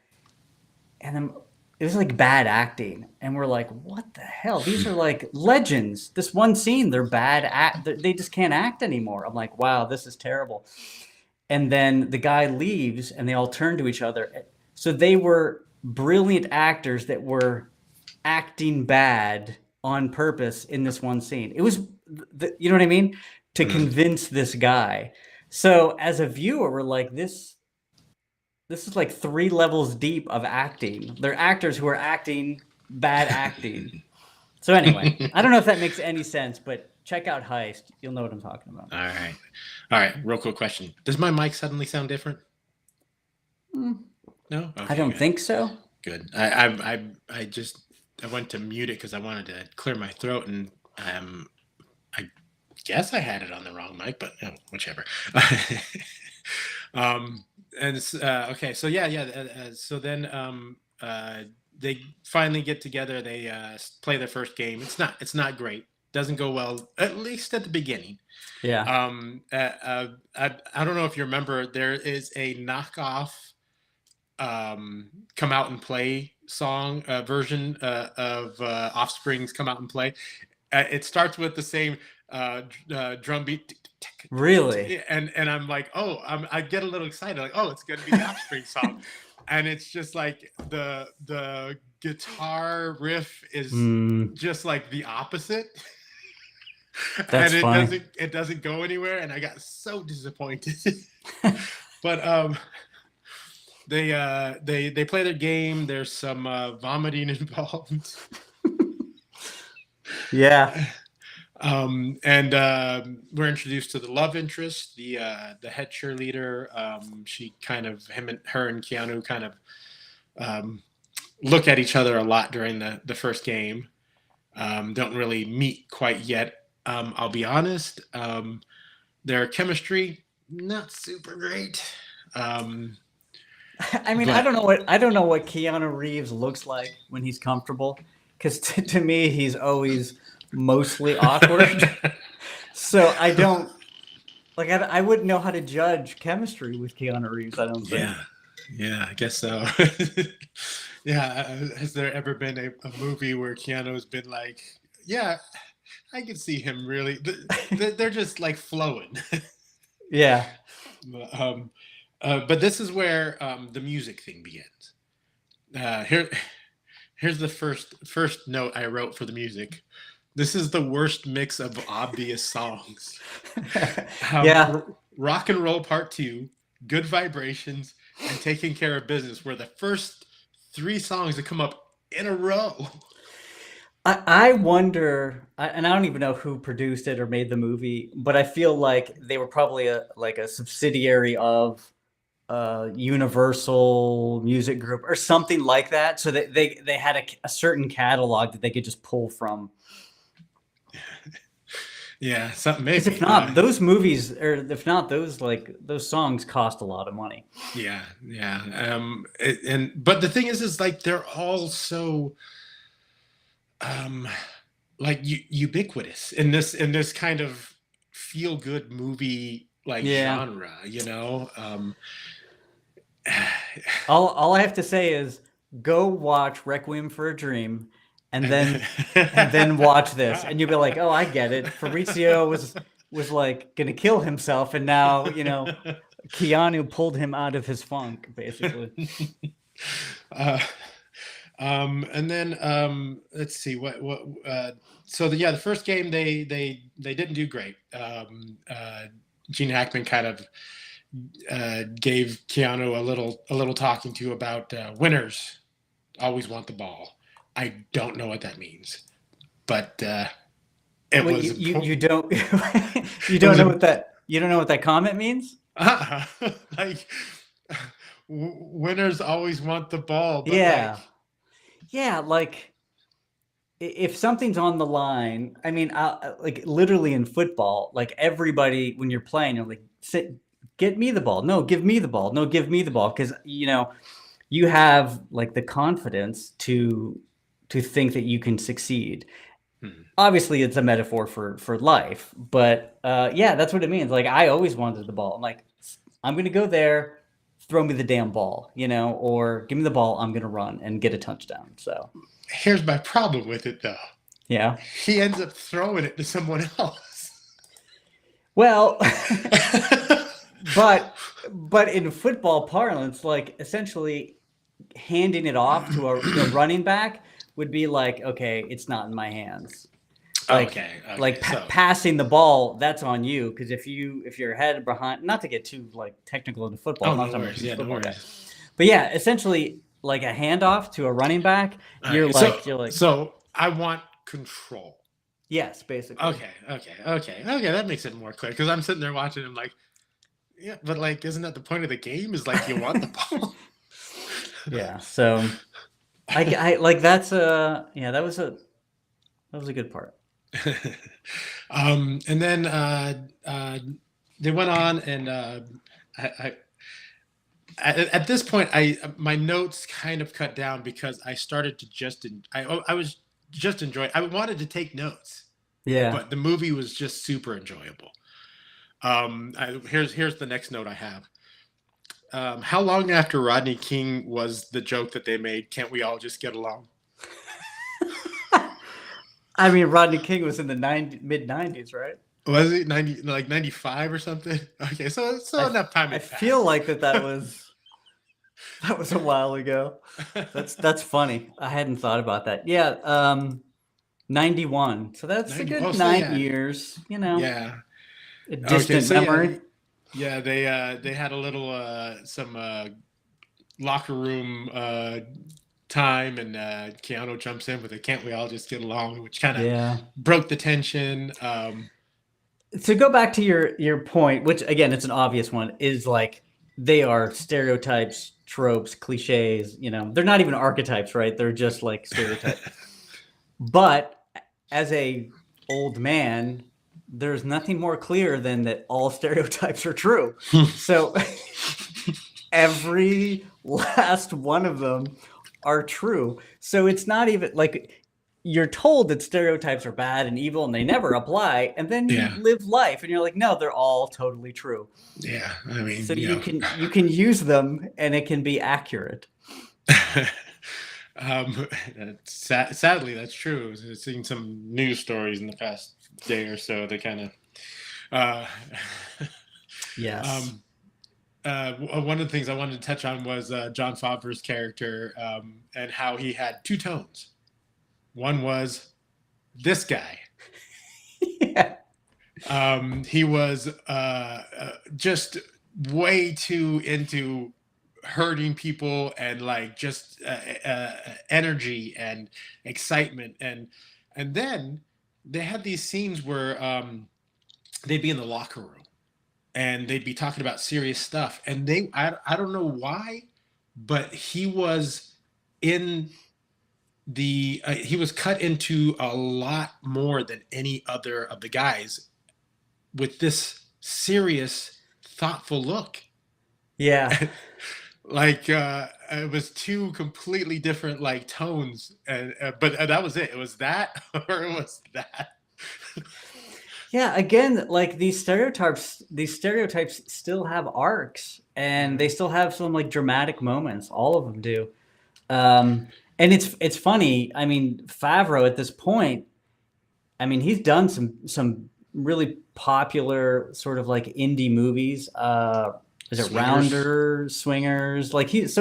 and then it was like bad acting, and we're like, what the hell? These are like legends. This one scene, they're bad they just can't act anymore. I'm like, wow, this is terrible. And then the guy leaves, and they all turn to each other. So they were brilliant actors that were acting bad on purpose in this one scene. It was, you know what I mean? To convince this guy. So as a viewer, we're like, this is like 3 levels deep of acting. They're actors who are acting bad acting. So anyway, I don't know if that makes any sense, but check out Heist. You'll know what I'm talking about. All right. Real quick question: does my mic suddenly sound different? No, okay, I don't think so. Good. I went to mute it because I wanted to clear my throat, and I guess I had it on the wrong mic, but whichever. Okay, so so then they finally get together. They play their first game. It's not great. Doesn't go well, at least at the beginning. Yeah. I don't know if you remember. There is a knockoff "Come Out and Play" song version of Offspring's "Come Out and Play." It starts with the same drum beat. Really? And I'm like, I get a little excited, like, it's gonna be the Offspring song. And it's just like the guitar riff is just like the opposite. That's and funny. it doesn't go anywhere, and I got so disappointed. But they play their game. There's some vomiting involved. Yeah. And we're introduced to the love interest, the head cheerleader. She kind of her and Keanu kind of look at each other a lot during the first game. Don't really meet quite yet. I'll be honest. Their chemistry not super great. I mean, I don't know what Keanu Reeves looks like when he's comfortable, because to me he's always mostly awkward. So I don't like. I wouldn't know how to judge chemistry with Keanu Reeves. I don't think. Yeah, I guess so. Yeah, has there ever been a movie where Keanu's been like, yeah, I can see him really? They're just like flowing. Yeah. But this is where the music thing begins. Here's the first note I wrote for the music. This is the worst mix of obvious songs. Yeah. Rock and Roll Part 2, Good Vibrations, and Taking Care of Business were the first 3 songs that come up in a row. I wonder, and I don't even know who produced it or made the movie, but I feel like they were probably a subsidiary of Universal Music Group or something like that. So that they had a certain catalog that they could just pull from. Yeah, something maybe. Because if not, those movies, or if not, those songs cost a lot of money. Yeah, yeah. But the thing is like they're all so like ubiquitous in this kind of feel good movie like Yeah. genre, you know. All I have to say is go watch Requiem for a Dream, and then watch this, and you'll be like, oh, I get it. Fabrizio was like gonna kill himself, and now Keanu pulled him out of his funk, basically. And then let's see what so the first game they didn't do great. Gene Hackman kind of gave Keanu a little talking to about winners always want the ball. I don't know what that means, but it Wait, was you don't you don't know what that comment means? like winners always want the ball. But Yeah. like, Yeah, like if something's on the line, I mean, like literally in football, like everybody when you're playing, you're like, get me the ball. No, give me the ball. No, give me the ball, because you have like the confidence to think that you can succeed. Obviously, it's a metaphor for life, but yeah, that's what it means. Like I always wanted the ball. I'm like, I'm gonna go there, throw me the damn ball, or give me the ball. I'm gonna run and get a touchdown. So here's my problem with it, though. yeah, He ends up throwing it to someone else. well, but in football parlance, like essentially handing it off to a running back would be like, okay, it's not in my hands. Like, okay. passing the ball, that's on you, because if you're ahead behind, not to get too like technical into football, no not so much worries. Yeah, no football guy, worries. but yeah, essentially like a handoff to a running back, you're like, so I want control. Yes, basically. Okay. That makes it more clear, because I'm sitting there watching him like, yeah, but like, isn't that the point of the game? Is like you want the ball. Yeah. So I like that's that was a good part. And then they went on, and at this point, my notes kind of cut down because I started to I was just enjoying. I wanted to take notes, Yeah. but the movie was just super enjoyable. Here's the next note I have. How long after Rodney King was the joke that they made? Can't we all just get along? I mean, Rodney King was in the mid 90s, right? Was it 95 or something? Okay, so enough time. I feel like that was a while ago. That's funny. I hadn't thought about that. Yeah, 91. So that's a good 9 years. Yeah, a distant memory. Yeah, they had a little some locker room time, and Keanu jumps in with a "Can't we all just get along," which kind of broke the tension. To go back to your point, which again, it's an obvious one, is like they are stereotypes, tropes, cliches. They're not even archetypes, right? They're just like stereotypes. But as a old man, there's nothing more clear than that all stereotypes are true. So every last one of them are true. So it's not even like you're told that stereotypes are bad and evil and they never apply, and then you live life and you're like, no, they're all totally true. Yeah, I mean, so you can use them and it can be accurate. Sadly, that's true. I've seen some news stories in the past day or so. They kind of yes. One of the things I wanted to touch on was John Favreau's character, and how he had two tones. One was this guy. Yeah. He was just way too into hurting people and like just energy and excitement, and then they had these scenes where they'd be in the locker room, and they'd be talking about serious stuff. And I don't know why, but he was in he was cut into a lot more than any other of the guys with this serious, thoughtful look. Yeah. Like it was two completely different like tones, and but that was it. It was that, or it was that. Yeah, again, like these stereotypes still have arcs, and they still have some like dramatic moments. All of them do. And it's funny. I mean, Favreau at this point, I mean, he's done some really popular sort of like indie movies. Is it Swingers. Rounder, Swingers? Like it's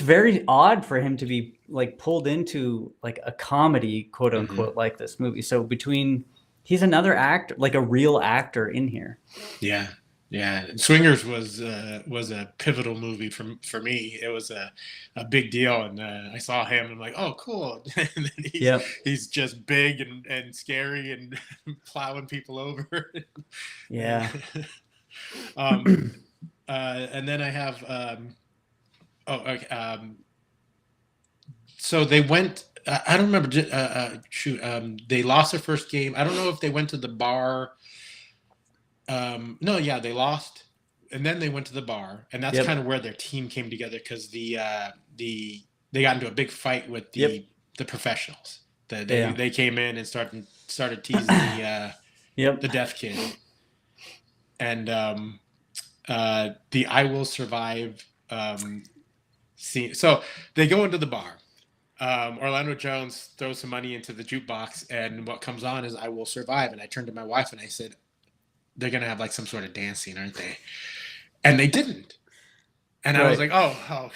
very odd for him to be like pulled into like a comedy, quote unquote, like this movie. So he's another actor, like a real actor in here. Yeah, yeah. Swingers was a pivotal movie for me. It was a big deal, and I saw him. And I'm like, oh, cool. And then he's just big and scary and plowing people over. Yeah. And then I have okay. So they went. I don't remember. They lost their first game. I don't know if they went to the bar. No, yeah, they lost, and then they went to the bar, and that's kind of where their team came together because they got into a big fight with the professionals. They came in and started teasing the deaf kid, and the "I Will Survive" scene. So they go into the bar. Orlando Jones throws some money into the jukebox, and what comes on is "I Will Survive." And I turned to my wife and I said, they're going to have like some sort of dance scene, aren't they? And they didn't. And I was like, I'm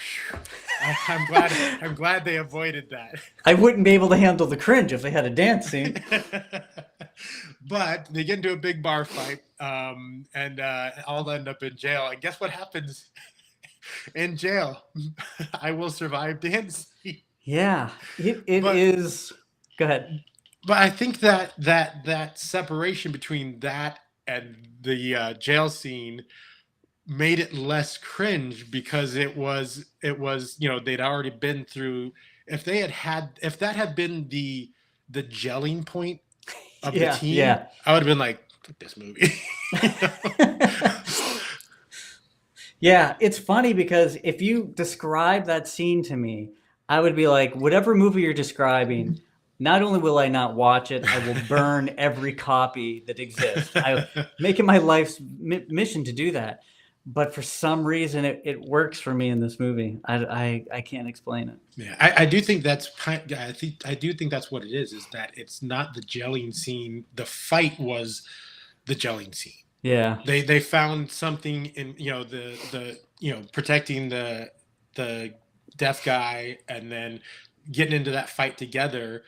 glad they avoided that. I wouldn't be able to handle the cringe if they had a dance scene. But they get into a big bar fight, and all end up in jail. And guess what happens in jail? "I Will Survive" dance scene. Yeah, it is. Go ahead. But I think that separation between that and the jail scene made it less cringe because it was they'd already been through. If that had been the gelling point of the team, I would have been like, fuck this movie. Yeah, it's funny because if you describe that scene to me, I would be like, whatever movie you're describing, not only will I not watch it, I will burn every copy that exists. I make it my life's mission to do that. But for some reason, it works for me in this movie. I can't explain it. Yeah, I do think that's I do think that's what it is that it's not the gelling scene. The fight was the gelling scene. Yeah. They found something in the protecting the deaf guy and then getting into that fight together.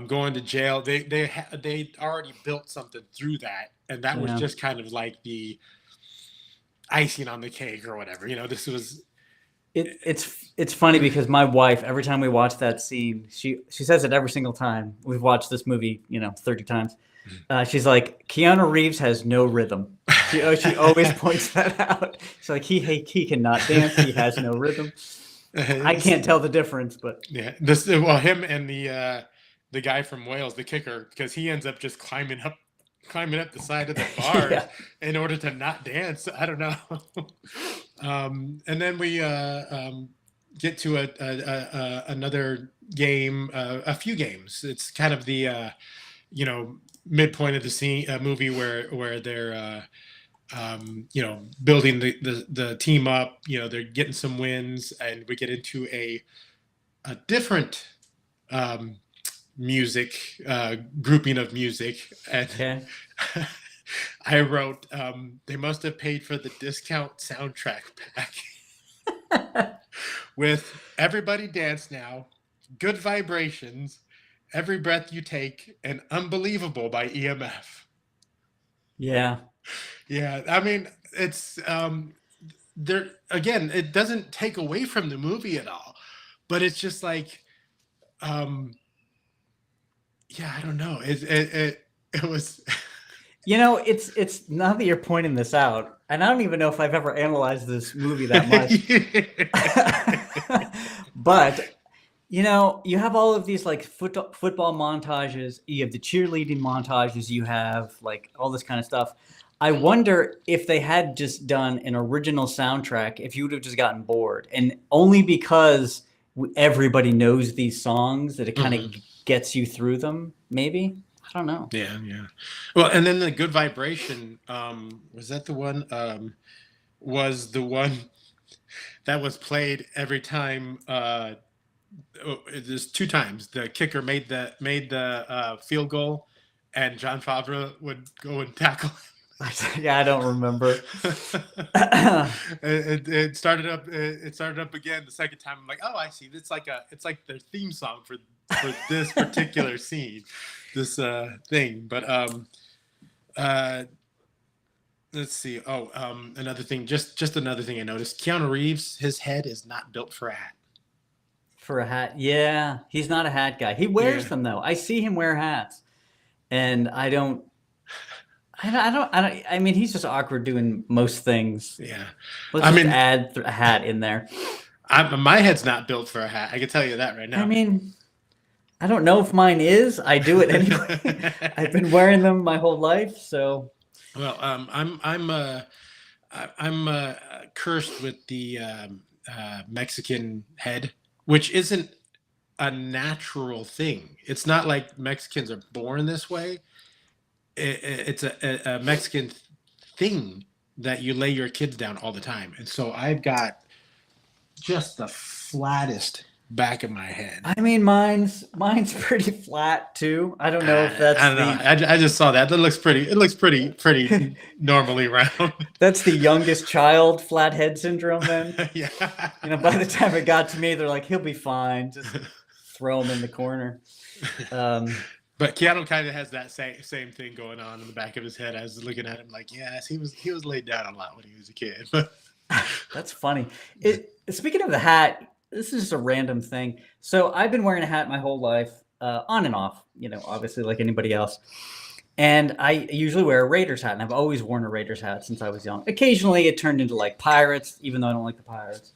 Going to jail, they already built something through that, and that was just kind of like the icing on the cake or whatever. This was. It's funny because my wife, every time we watch that scene, she says it every single time. We've watched this movie, 30 times. She's like, Keanu Reeves has no rhythm. She always points that out. She's like, he cannot dance. He has no rhythm. I can't tell the difference, but yeah, him and the guy from Wales, the kicker, because he ends up just climbing up the side of the bar in order to not dance. I don't know. And then we get to another game, a few games. It's kind of the midpoint of the movie where they're building the team up. They're getting some wins, and we get into a different music grouping of music. And I wrote, they must have paid for the discount soundtrack pack with "Everybody Dance Now," "Good Vibrations," "Every Breath You Take," and "Unbelievable" by EMF. Yeah. I mean, it's there again. It doesn't take away from the movie at all, but it's just like, I don't know. It was. It's now that you're pointing this out, and I don't even know if I've ever analyzed this movie that much. But you have all of these like football montages, you have the cheerleading montages, you have like all this kind of stuff. I wonder if they had just done an original soundtrack, if you would have just gotten bored, and only because everybody knows these songs that it kind of gets you through them. Maybe, I don't know. Yeah. Well, and then the Good Vibration, was that the one? Was the one that was played every time. There's two times the kicker made the field goal, and John Favreau would go and tackle. Yeah, I don't remember. It started up. It started up again the second time. I'm like, oh, I see. It's like their theme song for this particular scene, this thing. But let's see. Oh, another thing. Just another thing I noticed. Keanu Reeves, his head is not built for a hat. For a hat, yeah, he's not a hat guy. He wears them though. I see him wear hats, and I don't. I mean, he's just awkward doing most things. Yeah. Let's just add a hat in there. My head's not built for a hat. I can tell you that right now. I mean, I don't know if mine is. I do it anyway. I've been wearing them my whole life, so. Well, I'm cursed with the Mexican head, which isn't a natural thing. It's not like Mexicans are born this way. It's a Mexican thing that you lay your kids down all the time. And so I've got just the flattest back of my head. I mean, mine's pretty flat too. I don't know if that's I don't know. I just saw that. It looks pretty normally round. That's the youngest child flat head syndrome then. Yeah. By the time it got to me, they're like, he'll be fine. Just throw him in the corner. But Keanu kind of has that same thing going on in the back of his head. I was looking at him like, yes, he was laid down a lot when he was a kid. But that's funny. Speaking of the hat, this is just a random thing. So I've been wearing a hat my whole life, on and off, obviously like anybody else. And I usually wear a Raiders hat, and I've always worn a Raiders hat since I was young. Occasionally it turned into like Pirates, even though I don't like the Pirates.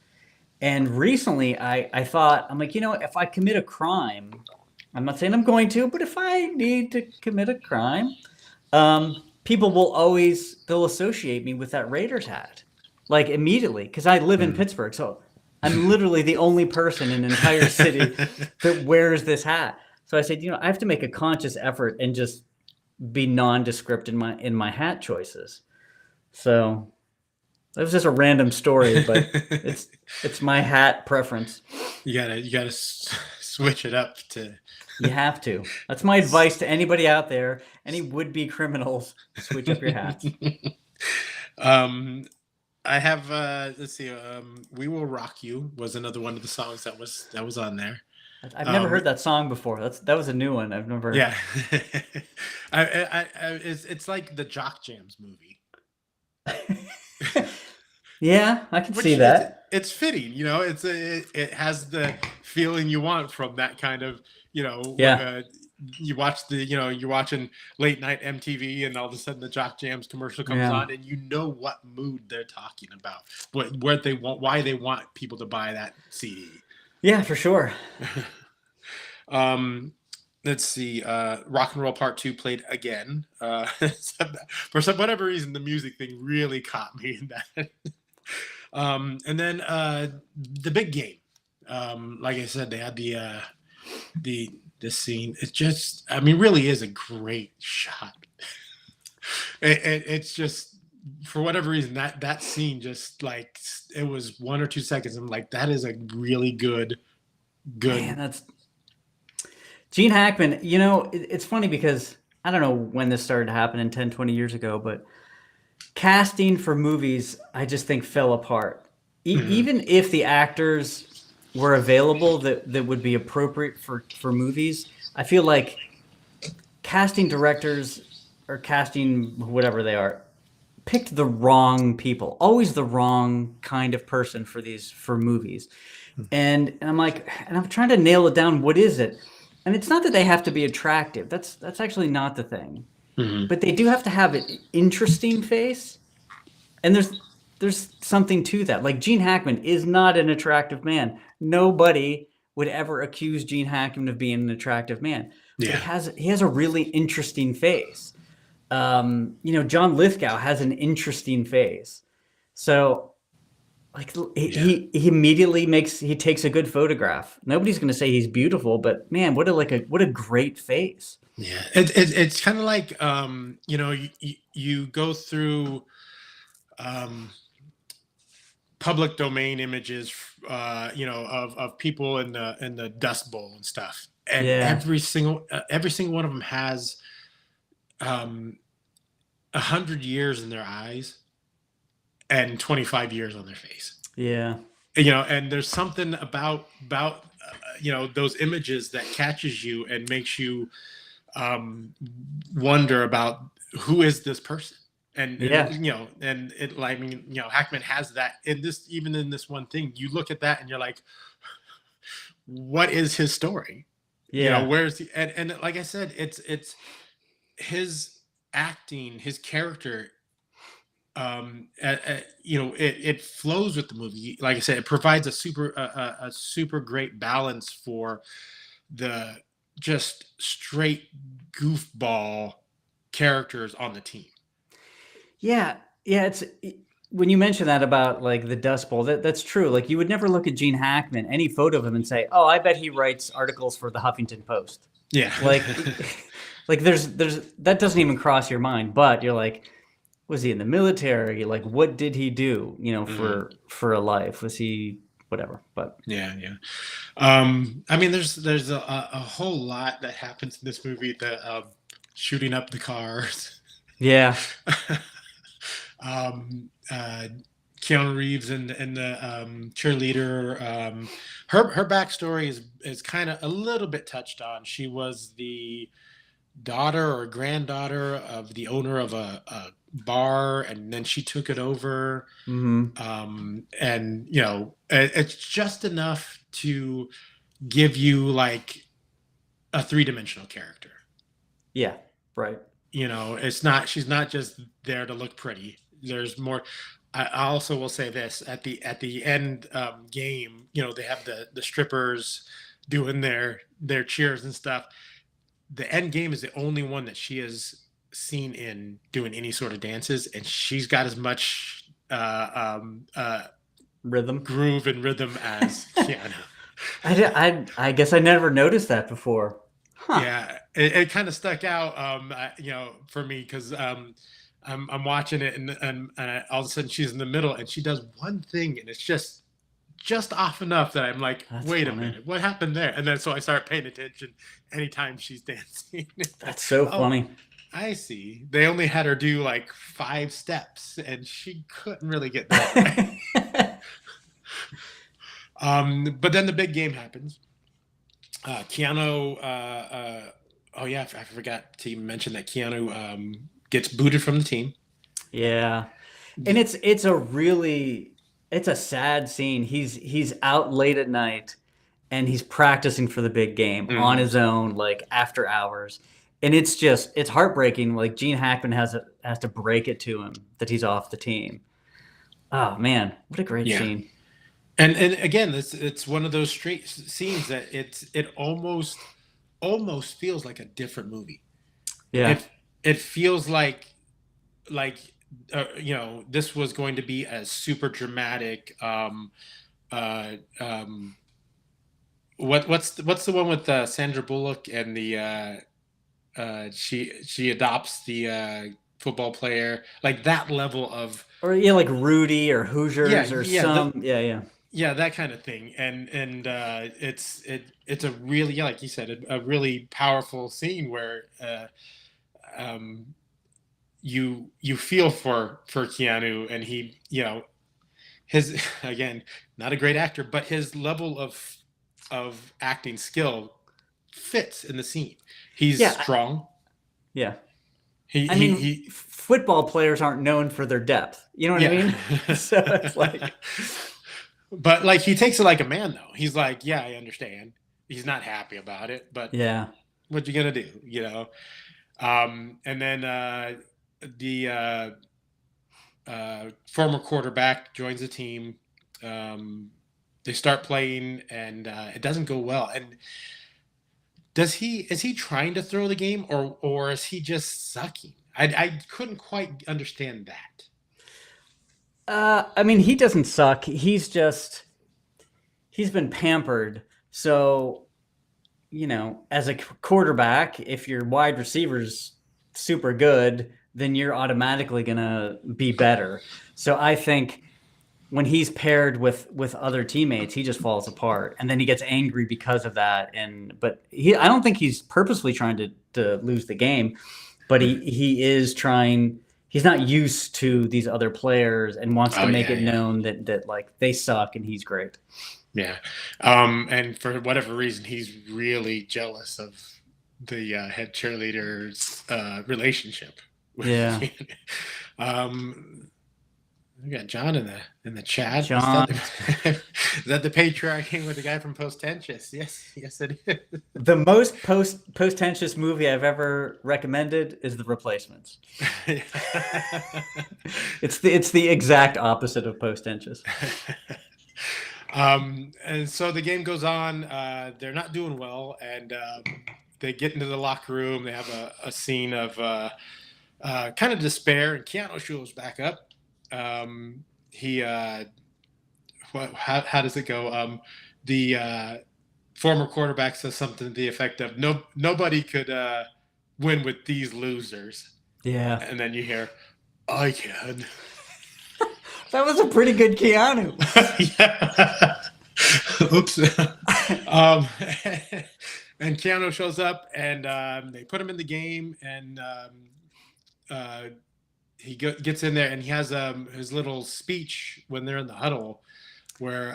And recently I thought, I'm like, if I commit a crime, I'm not saying I'm going to, but if I need to commit a crime, people they'll associate me with that Raiders hat, like immediately, because I live in Pittsburgh. So I'm literally the only person in an entire city that wears this hat. So I said, I have to make a conscious effort and just be nondescript in my hat choices. So that was just a random story, but it's my hat preference. You gotta switch it up to. You have to. That's my advice to anybody out there. Any would-be criminals, switch up your hats. I have let's see. "We Will Rock You" was another one of the songs that was on there. I've never heard that song before. That was a new one. I've never. Yeah. It's like the Jock Jams movie. Yeah, I can see that. It's fitting, it has the feeling you want from that kind of, Yeah. You watch you're watching late night MTV, and all of a sudden the Jock Jams commercial comes on, and you know what mood they're talking about, what they want, why they want people to buy that CD. Yeah, for sure. Let's see. Rock and Roll Part 2 played again. For whatever reason, the music thing really caught me in that. And then the big game. Like I said, they had the scene. It just, really is a great shot. It's just, for whatever reason, that scene just like, it was 1 or 2 seconds. I'm like, that is a really good. Man, that's Gene Hackman. It's funny because I don't know when this started happening 10, 20 years ago, but casting for movies, I just think fell apart. Even if the actors were available that would be appropriate for movies, I feel like casting directors or casting whatever they are picked the wrong people, always the wrong kind of person for movies. And I'm like, and I'm trying to nail it down. What is it? And it's not that they have to be attractive. That's actually not the thing. but they do have to have an interesting face. And there's something to that. Like Gene Hackman is not an attractive man. Nobody would ever accuse Gene Hackman of being an attractive man. But Yeah. he has a really interesting face. John Lithgow has an interesting face. So like he immediately takes a good photograph. Nobody's going to say he's beautiful, but man, what a great face. Yeah. It's kind of like, you go through public domain images, of people in the Dust Bowl and stuff. And every single one of them has 100 years in their eyes and 25 years on their face. Yeah. And there's something about those images that catches you and makes you wonder about who is this person. And Hackman has that in this, even in this one thing. You look at that and you're like, what is his story? Yeah. Where's he? And like I said, it's his acting, his character. It flows with the movie. Like I said, it provides a super great balance for the just straight goofball characters on the team. Yeah. It's when you mention that about like the Dust Bowl, that's true. Like you would never look at Gene Hackman, any photo of him, and say, "Oh, I bet he writes articles for the Huffington Post." Yeah. Like, like there's that doesn't even cross your mind. But you're like, was he in the military? Like, what did he do? For a life, was he whatever? But yeah. I mean, there's a whole lot that happens in this movie. The shooting up the cars. Yeah. Keanu Reeves and the cheerleader. Her backstory is kind of a little bit touched on. She was the daughter or granddaughter of the owner of a bar, and then she took it over. Mm-hmm. And it's just enough to give you like a 3-dimensional character. Yeah. Right. She's not just there to look pretty. There's more. I also will say this at the end game. They have the strippers doing their cheers and stuff. The end game is the only one that she has seen in doing any sort of dances, and she's got as much groove and rhythm as Keanu. I guess I never noticed that before. Huh. Yeah, it kind of stuck out, for me, because I'm watching it and all of a sudden she's in the middle and she does one thing and it's just off enough that I'm like, wait a minute, what happened there? And then so I start paying attention anytime she's dancing. That's so funny. I see. They only had her do like 5 steps and she couldn't really get that right. But then the big game happens. Keanu, I forgot to mention that Keanu gets booted from the team. Yeah. And it's a sad scene. He's out late at night and he's practicing for the big game on his own, like after hours. And it's heartbreaking. Like Gene Hackman has to break it to him that he's off the team. Oh man, what a great scene. And again, it's one of those straight scenes that it almost feels like a different movie. Yeah. It feels like this was going to be a super dramatic. What's the one with Sandra Bullock and the she adopts the football player, like that level of, or like Rudy or Hoosiers or some. Yeah, that kind of thing, and it's a really, like you said, a really powerful scene where you feel for Keanu, and he, his, again, not a great actor, but his level of acting skill fits in the scene. He's strong. Yeah. Football players aren't known for their depth. You know what I mean? So it's like. But like he takes it like a man, though. He's like, yeah, I understand. He's not happy about it, but what you gonna do? And then the former quarterback joins the team. They start playing, and it doesn't go well. And is he trying to throw the game, or is he just sucking? I couldn't quite understand that. I mean, he doesn't suck. He's been pampered. So, as a quarterback, if your wide receiver's super good, then you're automatically going to be better. So I think when he's paired with other teammates, he just falls apart, and then he gets angry because of that. But I don't think he's purposely trying to lose the game, but he is trying. He's not used to these other players and wants to make it known that like they suck and he's great. Yeah. And for whatever reason, he's really jealous of the head cheerleader's relationship. Yeah. We got John in the chat. John. Is that the patriarchy with the guy from Postentious? Yes, it is. The most postentious movie I've ever recommended is The Replacements. It's the exact opposite of postentious. And so the game goes on. They're not doing well, and they get into the locker room. They have a scene of kind of despair, and Keanu shows back up. How does it go? The former quarterback says something to the effect of nobody could win with these losers. Yeah. And then you hear, I can. That was a pretty good Keanu. Yeah. Oops. And Keanu shows up, and they put him in the game, and he gets in there, and he has his little speech when they're in the huddle. Where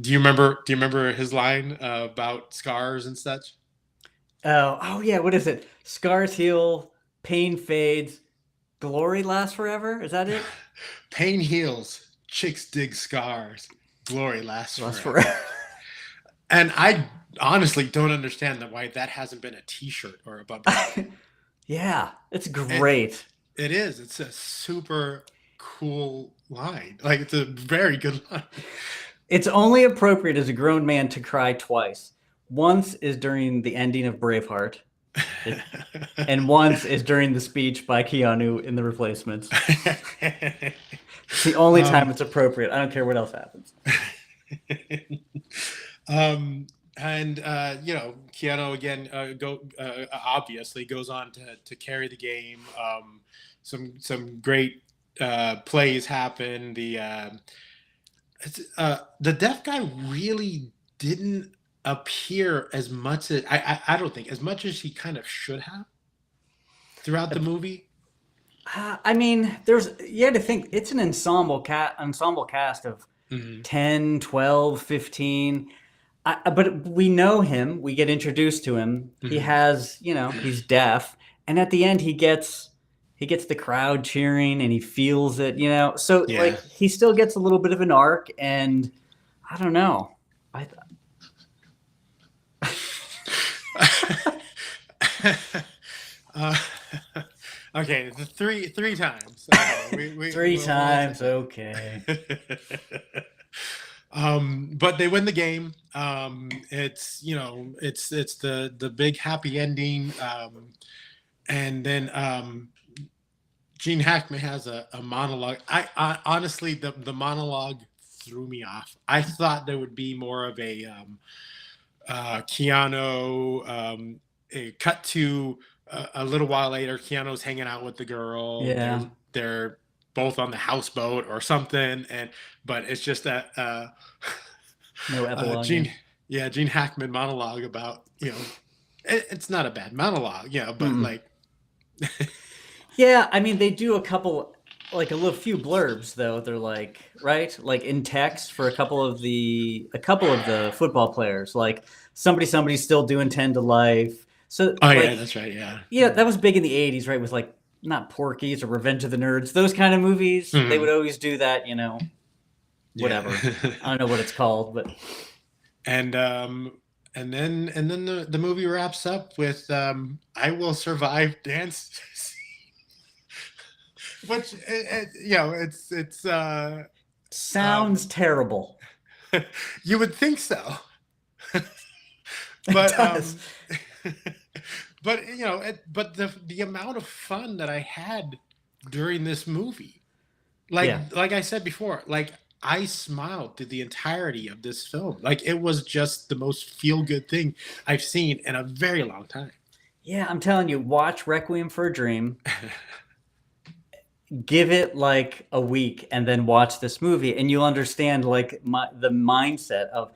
do you remember his line about scars and such? Oh yeah, what is it? Scars heal, pain fades, glory lasts forever. Is that it? Pain heals, chicks dig scars, glory lasts forever. And I honestly don't understand why that hasn't been a T-shirt or a bumper. Yeah, it's great. It is. It's a super cool line. Like, it's a very good line. It's only appropriate as a grown man to cry twice. Once is during the ending of Braveheart, and once is during the speech by Keanu in The Replacements. It's the only time it's appropriate. I don't care what else happens. And Keanu again obviously goes on to carry the game. Some great plays happen. The deaf guy really didn't appear as much as I don't think as much as he kind of should have throughout the movie. I mean, you had to think it's an ensemble cast of 10, 12, 15. But we know him. We get introduced to him. He has, he's deaf, and at the end he gets the crowd cheering, and he feels it, So like he still gets a little bit of an arc, and I don't know. Okay, three times. Three times, okay. But they win the game. It's the big happy ending. And then Gene Hackman has a monologue. I honestly, the monologue threw me off. I thought there would be more of a Keanu. A cut to a little while later. Keanu's hanging out with the girl. Yeah, they're both on the houseboat or something, but it's just that no epilogue. Gene Hackman monologue about it's not a bad monologue, but like yeah, I mean they do a couple, like a few blurbs though. They're like like in text for a couple of the football players, like somebody's still doing 10 to life. So yeah, that's right, yeah, that was big in the 80s, right? With like not Porky's or Revenge of the Nerds, those kind of movies. They would always do that, whatever. I don't know what it's called, but and and then the movie wraps up with "I Will Survive" dance, which it's Sounds terrible. you would think so, It but does. but but the amount of fun that I had during this movie, Yeah. like I said before, like I smiled through the entirety of this film. Like it was just the most feel good thing I've seen in a very long time. Yeah, I'm telling you, watch Requiem for a Dream, give it like a week, and then watch this movie, and you'll understand like the mindset of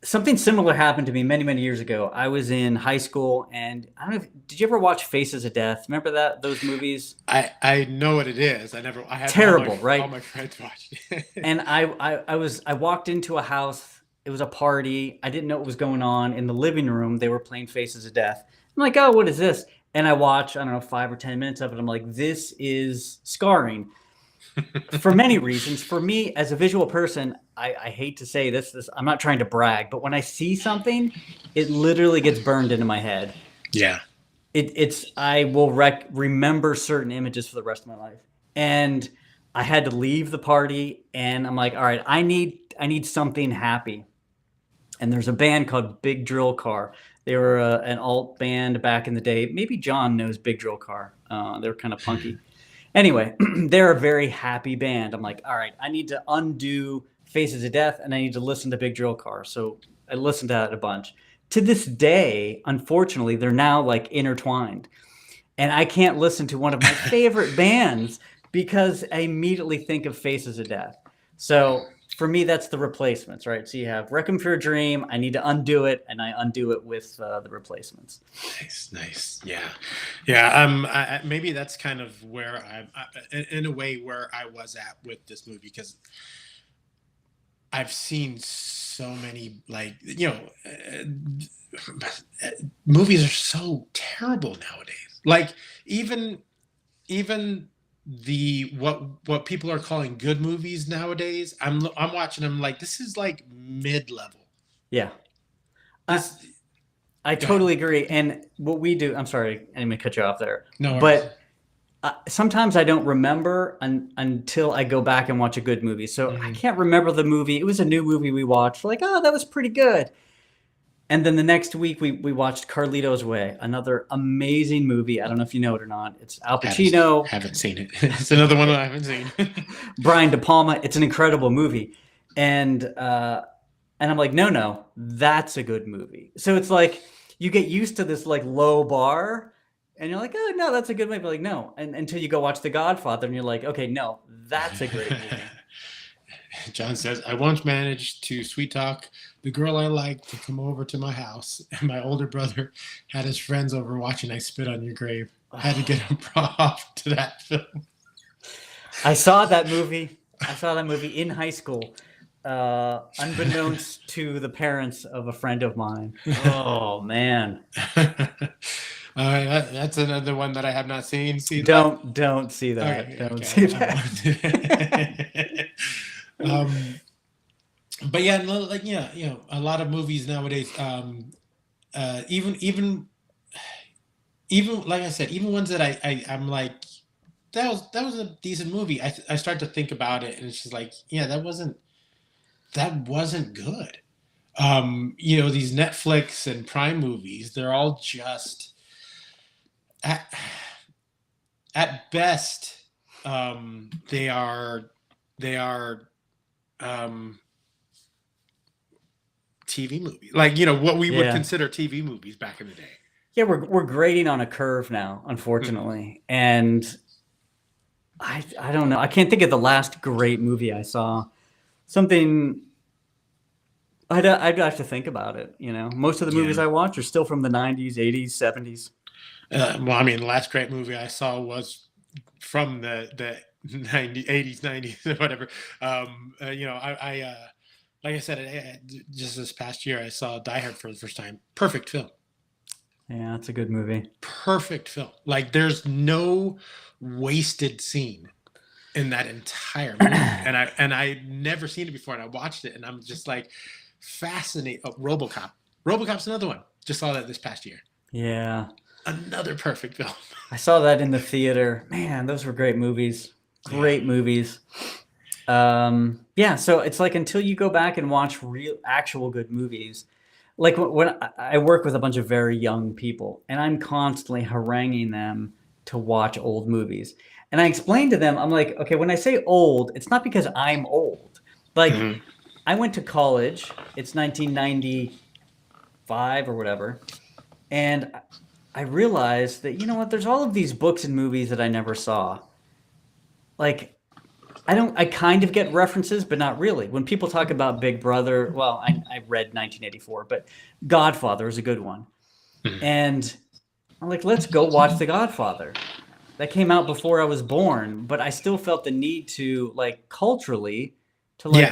something similar happened to me many, many years ago. I was in high school, and I don't know. Did you ever watch Faces of Death? Remember those movies? I know what it is. I had Terrible, right? all my friends watch it. And I walked into a house. It was a party. I didn't know what was going on. In the living room, they were playing Faces of Death. I'm like, oh, what is this? And I watch, I don't know, 5 or 10 minutes of it. I'm like, this is scarring for many reasons. For me, as a visual person, I hate to say this, I'm not trying to brag, but when I see something, it literally gets burned into my head. Yeah. I will remember certain images for the rest of my life. And I had to leave the party, and I'm like, all right, I need something happy. And there's a band called Big Drill Car. They were an alt band back in the day. Maybe John knows Big Drill Car. They were kind of punky. Anyway, they're a very happy band. I'm like, all right, I need to undo Faces of Death, and I need to listen to Big Drill Car. So I listened to that a bunch. To this day, unfortunately, they're now like intertwined. And I can't listen to one of my favorite bands because I immediately think of Faces of Death. So for me, that's the Replacements, right? So you have Requiem for a Dream. I need to undo it, and I undo it with the Replacements. Nice. Yeah. Maybe that's kind of where in a way, where I was at with this movie, because I've seen so many, like, movies are so terrible nowadays. Like even the what people are calling good movies nowadays, I'm watching them like this is like mid-level. Yeah. This, I totally agree. And what we do, I'm sorry, I didn't mean to cut you off there. No worries. But sometimes I don't remember until I go back and watch a good movie. So I can't remember the movie. It was a new movie we watched. Like, oh, that was pretty good. And then the next week we watched Carlito's Way, another amazing movie. I don't know if you know it or not. It's Al Pacino. Haven't seen it. It's another one that I haven't seen. Brian De Palma. It's an incredible movie. And I'm like, no, that's a good movie. So it's like you get used to this like low bar, and you're like, oh no, that's a good movie. But like, no, and until you go watch The Godfather, and you're like, okay, no, that's a great movie. John says, I once managed to sweet talk the girl I liked to come over to my house, and my older brother had his friends over watching I Spit on Your Grave. I had to get him off to that film. I saw that movie in high school, unbeknownst to the parents of a friend of mine. Oh man. All right, that's another one that I have not seen. Don't see that. Okay, Don't okay. see that. But yeah, like a lot of movies nowadays, even like I said, even ones that I'm like, that was a decent movie. I start to think about it, and it's just like, yeah, that wasn't good. These Netflix and Prime movies, they're all just at best, they are TV movies, like what we would consider TV movies back in the day. Yeah, we're grading on a curve now, unfortunately, and I don't know. I can't think of the last great movie I saw. Something I'd have to think about it. Most of the movies I watch are still from the 90s, 80s, 70s. Well, I mean, the last great movie I saw was from the 80s, 90s, or whatever. Like I said, just this past year, I saw Die Hard for the first time. Perfect film. Yeah, it's a good movie. Perfect film. Like, there's no wasted scene in that entire movie. and I'd never seen it before, and I watched it, and I'm just like fascinated. Oh, RoboCop. RoboCop's another one. Just saw that this past year. Yeah. Another perfect film. I saw that in the theater. Man, those were great movies. Great movies. Yeah, so it's like until you go back and watch real, actual good movies, like when I work with a bunch of very young people, and I'm constantly haranguing them to watch old movies. And I explain to them, I'm like, okay, when I say old, it's not because I'm old. Like, I went to college. It's 1995 or whatever. And I realized that, you know what, there's all of these books and movies that I never saw. Like, I kind of get references, but not really. When people talk about Big Brother, well, I read 1984, but Godfather is a good one. And I'm like, let's go watch The Godfather. That came out before I was born, but I still felt the need to, like, culturally, to like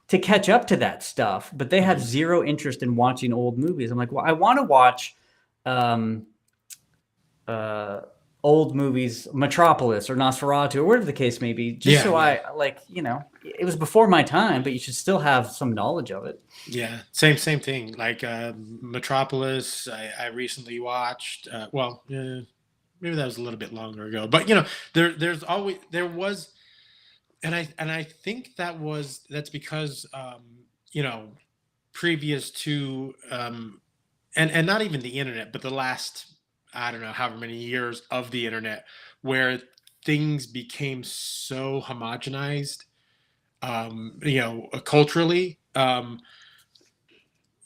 to catch up to that stuff. But they have zero interest in watching old movies. I'm like, well, I want to watch old movies, Metropolis or Nosferatu or whatever the case may be, just I like, you know, it was before my time, but you should still have some knowledge of it. Yeah, same thing. Like Metropolis, I recently watched. Maybe that was a little bit longer ago, but you know, there was, and I think that's because you know, previous to and not even the internet, but the last, I don't know, however many years of the internet, where things became so homogenized, you know, culturally.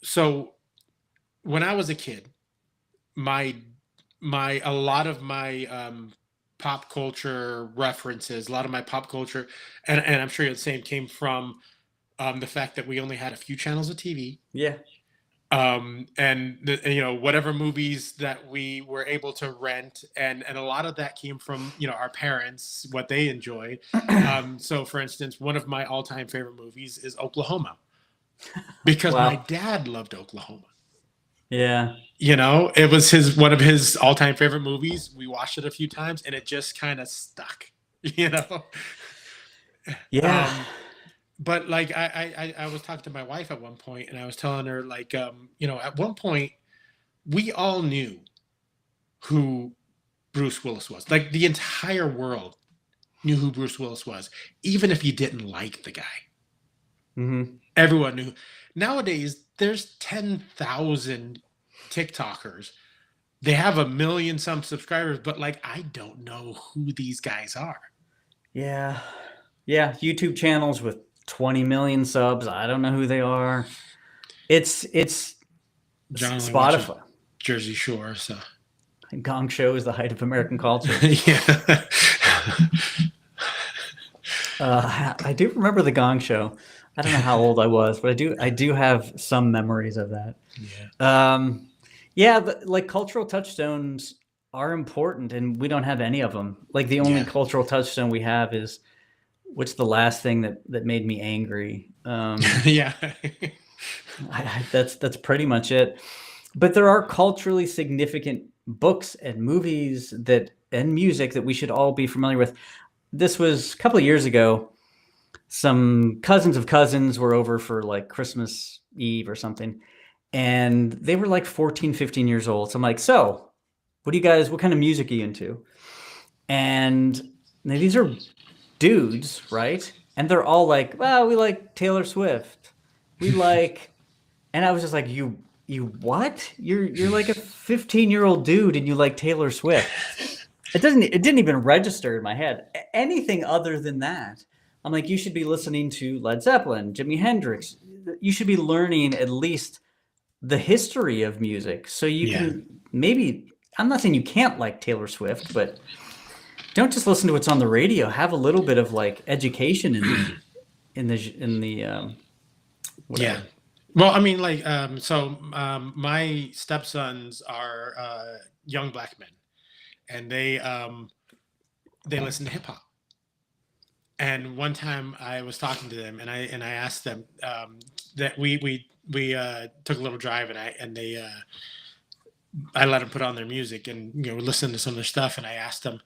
So when I was a kid, my a lot of my pop culture references, a lot of my pop culture, and I'm sure you're the same, came from the fact that we only had a few channels of TV. Yeah. And you know, whatever movies that we were able to rent, and a lot of that came from, you know, our parents, what they enjoyed. So for instance, one of my all-time favorite movies is Oklahoma, because my dad loved Oklahoma. Yeah. You know, it was one of his all-time favorite movies. We watched it a few times and it just kind of stuck, you know. Yeah. But like I was talking to my wife at one point, and I was telling her, like, you know, at one point we all knew who Bruce Willis was. Like, the entire world knew who Bruce Willis was, even if you didn't like the guy. Everyone knew. Nowadays, there's 10,000 TikTokers. They have 1 million some subscribers, but like, I don't know who these guys are. Yeah. Yeah. YouTube channels with 20 million subs. I don't know who they are. It's John Spotify. Jersey Shore. So Gong Show is the height of American culture. Yeah. I do remember the Gong Show. I don't know how old I was, but I do have some memories of that. Yeah. Like, cultural touchstones are important, and we don't have any of them. Like, the only cultural touchstone we have is, what's the last thing that made me angry? Yeah. That's pretty much it. But there are culturally significant books and movies and music that we should all be familiar with. This was a couple of years ago. Some cousins of cousins were over for like Christmas Eve or something, and they were like 14, 15 years old. So I'm like, so what kind of music are you into? And these are dudes, right? And they're all like, well, we like Taylor Swift. We like, and I was just like, you what? You're like a 15-year-old dude and you like Taylor Swift. It didn't even register in my head. Anything other than that, I'm like, you should be listening to Led Zeppelin, Jimi Hendrix. You should be learning at least the history of music. So you can maybe, I'm not saying you can't like Taylor Swift, but don't just listen to what's on the radio. Have a little bit of like education in the whatever. Yeah. Well, I mean, like, my stepsons are young black men, and they listen to hip hop. And one time I was talking to them, and I asked them that we took a little drive, and I let them put on their music and, you know, listen to some of their stuff, and I asked them,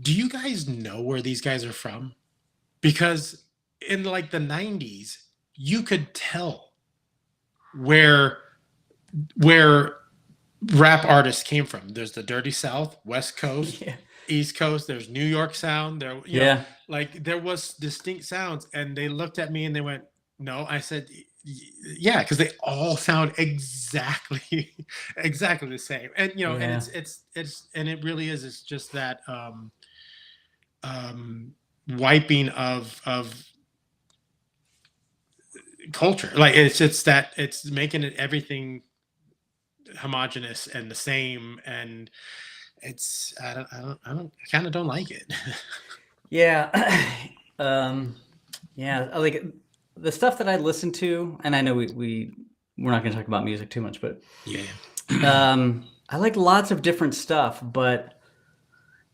do you guys know where these guys are from? Because in like the 90s, you could tell where where rap artists came from. There's the Dirty South, West Coast, Yeah. East Coast. There's New York sound. There, Yeah. like there was distinct sounds, and they looked at me and they went, "No." I said, "Yeah," because they all sound exactly, exactly the same. And and Yeah. it's and it really is. It's just that wiping of culture. Like it's that it's making it everything homogenous and the same, and it's I kind of don't like it. Yeah. Yeah, like the stuff that I listen to, and I know we're not going to talk about music too much, but Yeah. I like lots of different stuff, but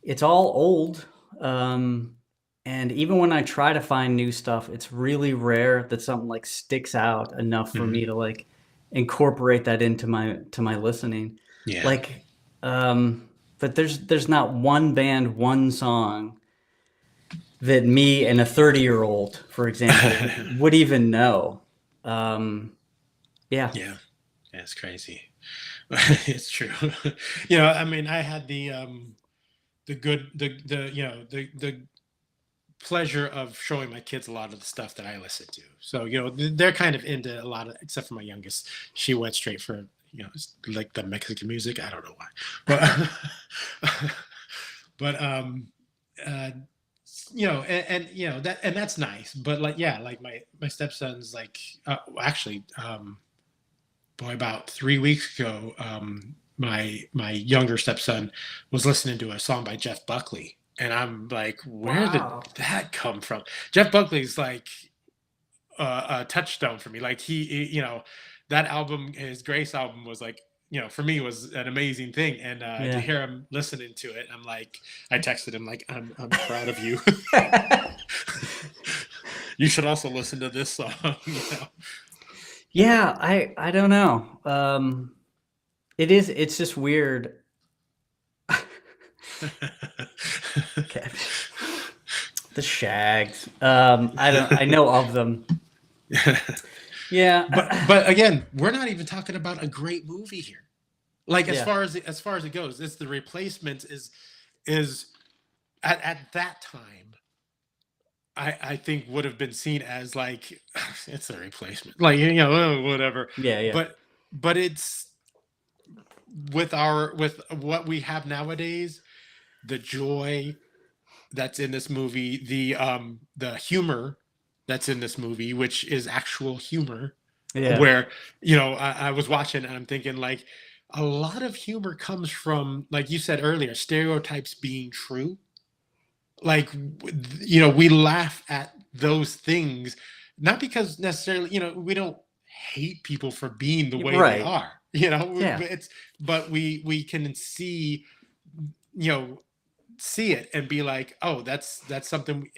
it's all old. And even when I try to find new stuff, it's really rare that something like sticks out enough for me to like incorporate that into my listening. Yeah. Like, but there's not one band, one song that me and a 30-year-old, for example, would even know. Yeah. Yeah, it's crazy. It's true. I mean, I had the good the pleasure of showing my kids a lot of the stuff that I listen to. So they're kind of into a lot of, except for my youngest. She went straight for like the Mexican music. I don't know why, but but and that's nice. But like like my stepson's like actually boy, about 3 weeks ago, my younger stepson was listening to a song by Jeff Buckley, and I'm like, where Wow. did that come from? Jeff Buckley's like a touchstone for me. Like that album, his Grace album, was like for me was an amazing thing, and to Yeah. hear him listening to it, I'm like, I texted him like, I'm proud of you. You should also listen to this song. Yeah, I don't know. It's just weird. Okay. The Shags. I know of them. Yeah. But again, we're not even talking about a great movie here. Like as Yeah. far as it goes, it's the Replacements is at that time I think would have been seen as like it's a replacement. Like whatever. Yeah. But it's with what we have nowadays, the joy that's in this movie, the humor that's in this movie, which is actual humor. Yeah. Where I was watching and I'm thinking like a lot of humor comes from, like you said earlier, stereotypes being true. Like we laugh at those things, not because necessarily we don't hate people for being the way they Right. are. Yeah. But we can see see it and be like, oh, that's something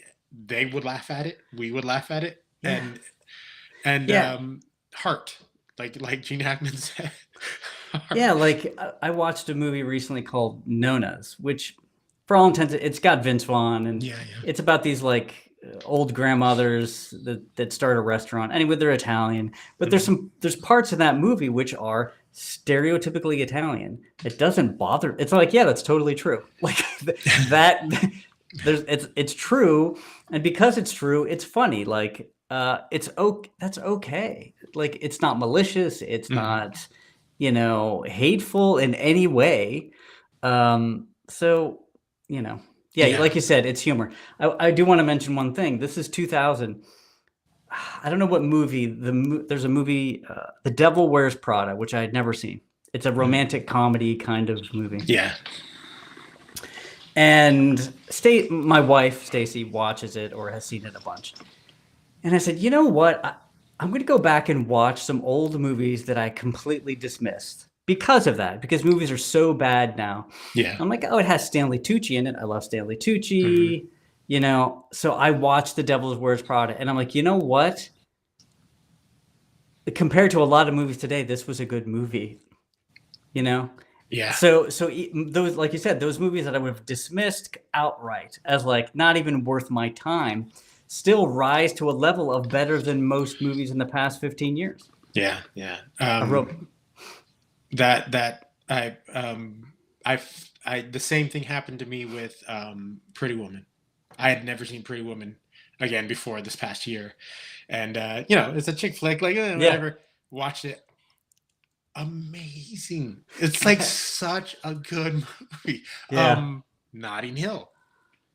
they would laugh at it, we would laugh at it. Yeah. And Yeah. Heart, like Gene Hackman said. Heart. Yeah, like I watched a movie recently called Nona's, which for all intents, it's got Vince Vaughn, and it's about these like old grandmothers that start a restaurant. Anyway, they're Italian, but there's parts of that movie which are stereotypically Italian. It doesn't bother. It's like, yeah, that's totally true. Like that. It's true, and because it's true, it's funny. Like it's okay. That's okay. Like it's not malicious. It's not hateful in any way. So yeah, like you said, it's humor. I do want to mention one thing. This is 2000. I don't know what movie. There's a movie, The Devil Wears Prada, which I had never seen. It's a romantic comedy kind of movie. Yeah. And my wife, Stacy, watches it or has seen it a bunch. And I said, you know what? I'm going to go back and watch some old movies that I completely dismissed because of that, because movies are so bad now. Yeah. I'm like, oh, it has Stanley Tucci in it. I love Stanley Tucci, So I watched The Devil Wears Prada, and I'm like, you know what? Compared to a lot of movies today, this was a good movie, Yeah. So those, like you said, those movies that I would have dismissed outright as like not even worth my time, still rise to a level of better than most movies in the past 15 years. Yeah. that I the same thing happened to me with Pretty Woman. I had never seen Pretty Woman again before this past year, and it's a chick flick, like Yeah. whatever. Watched it, amazing. It's like such a good movie. Yeah. Notting Hill,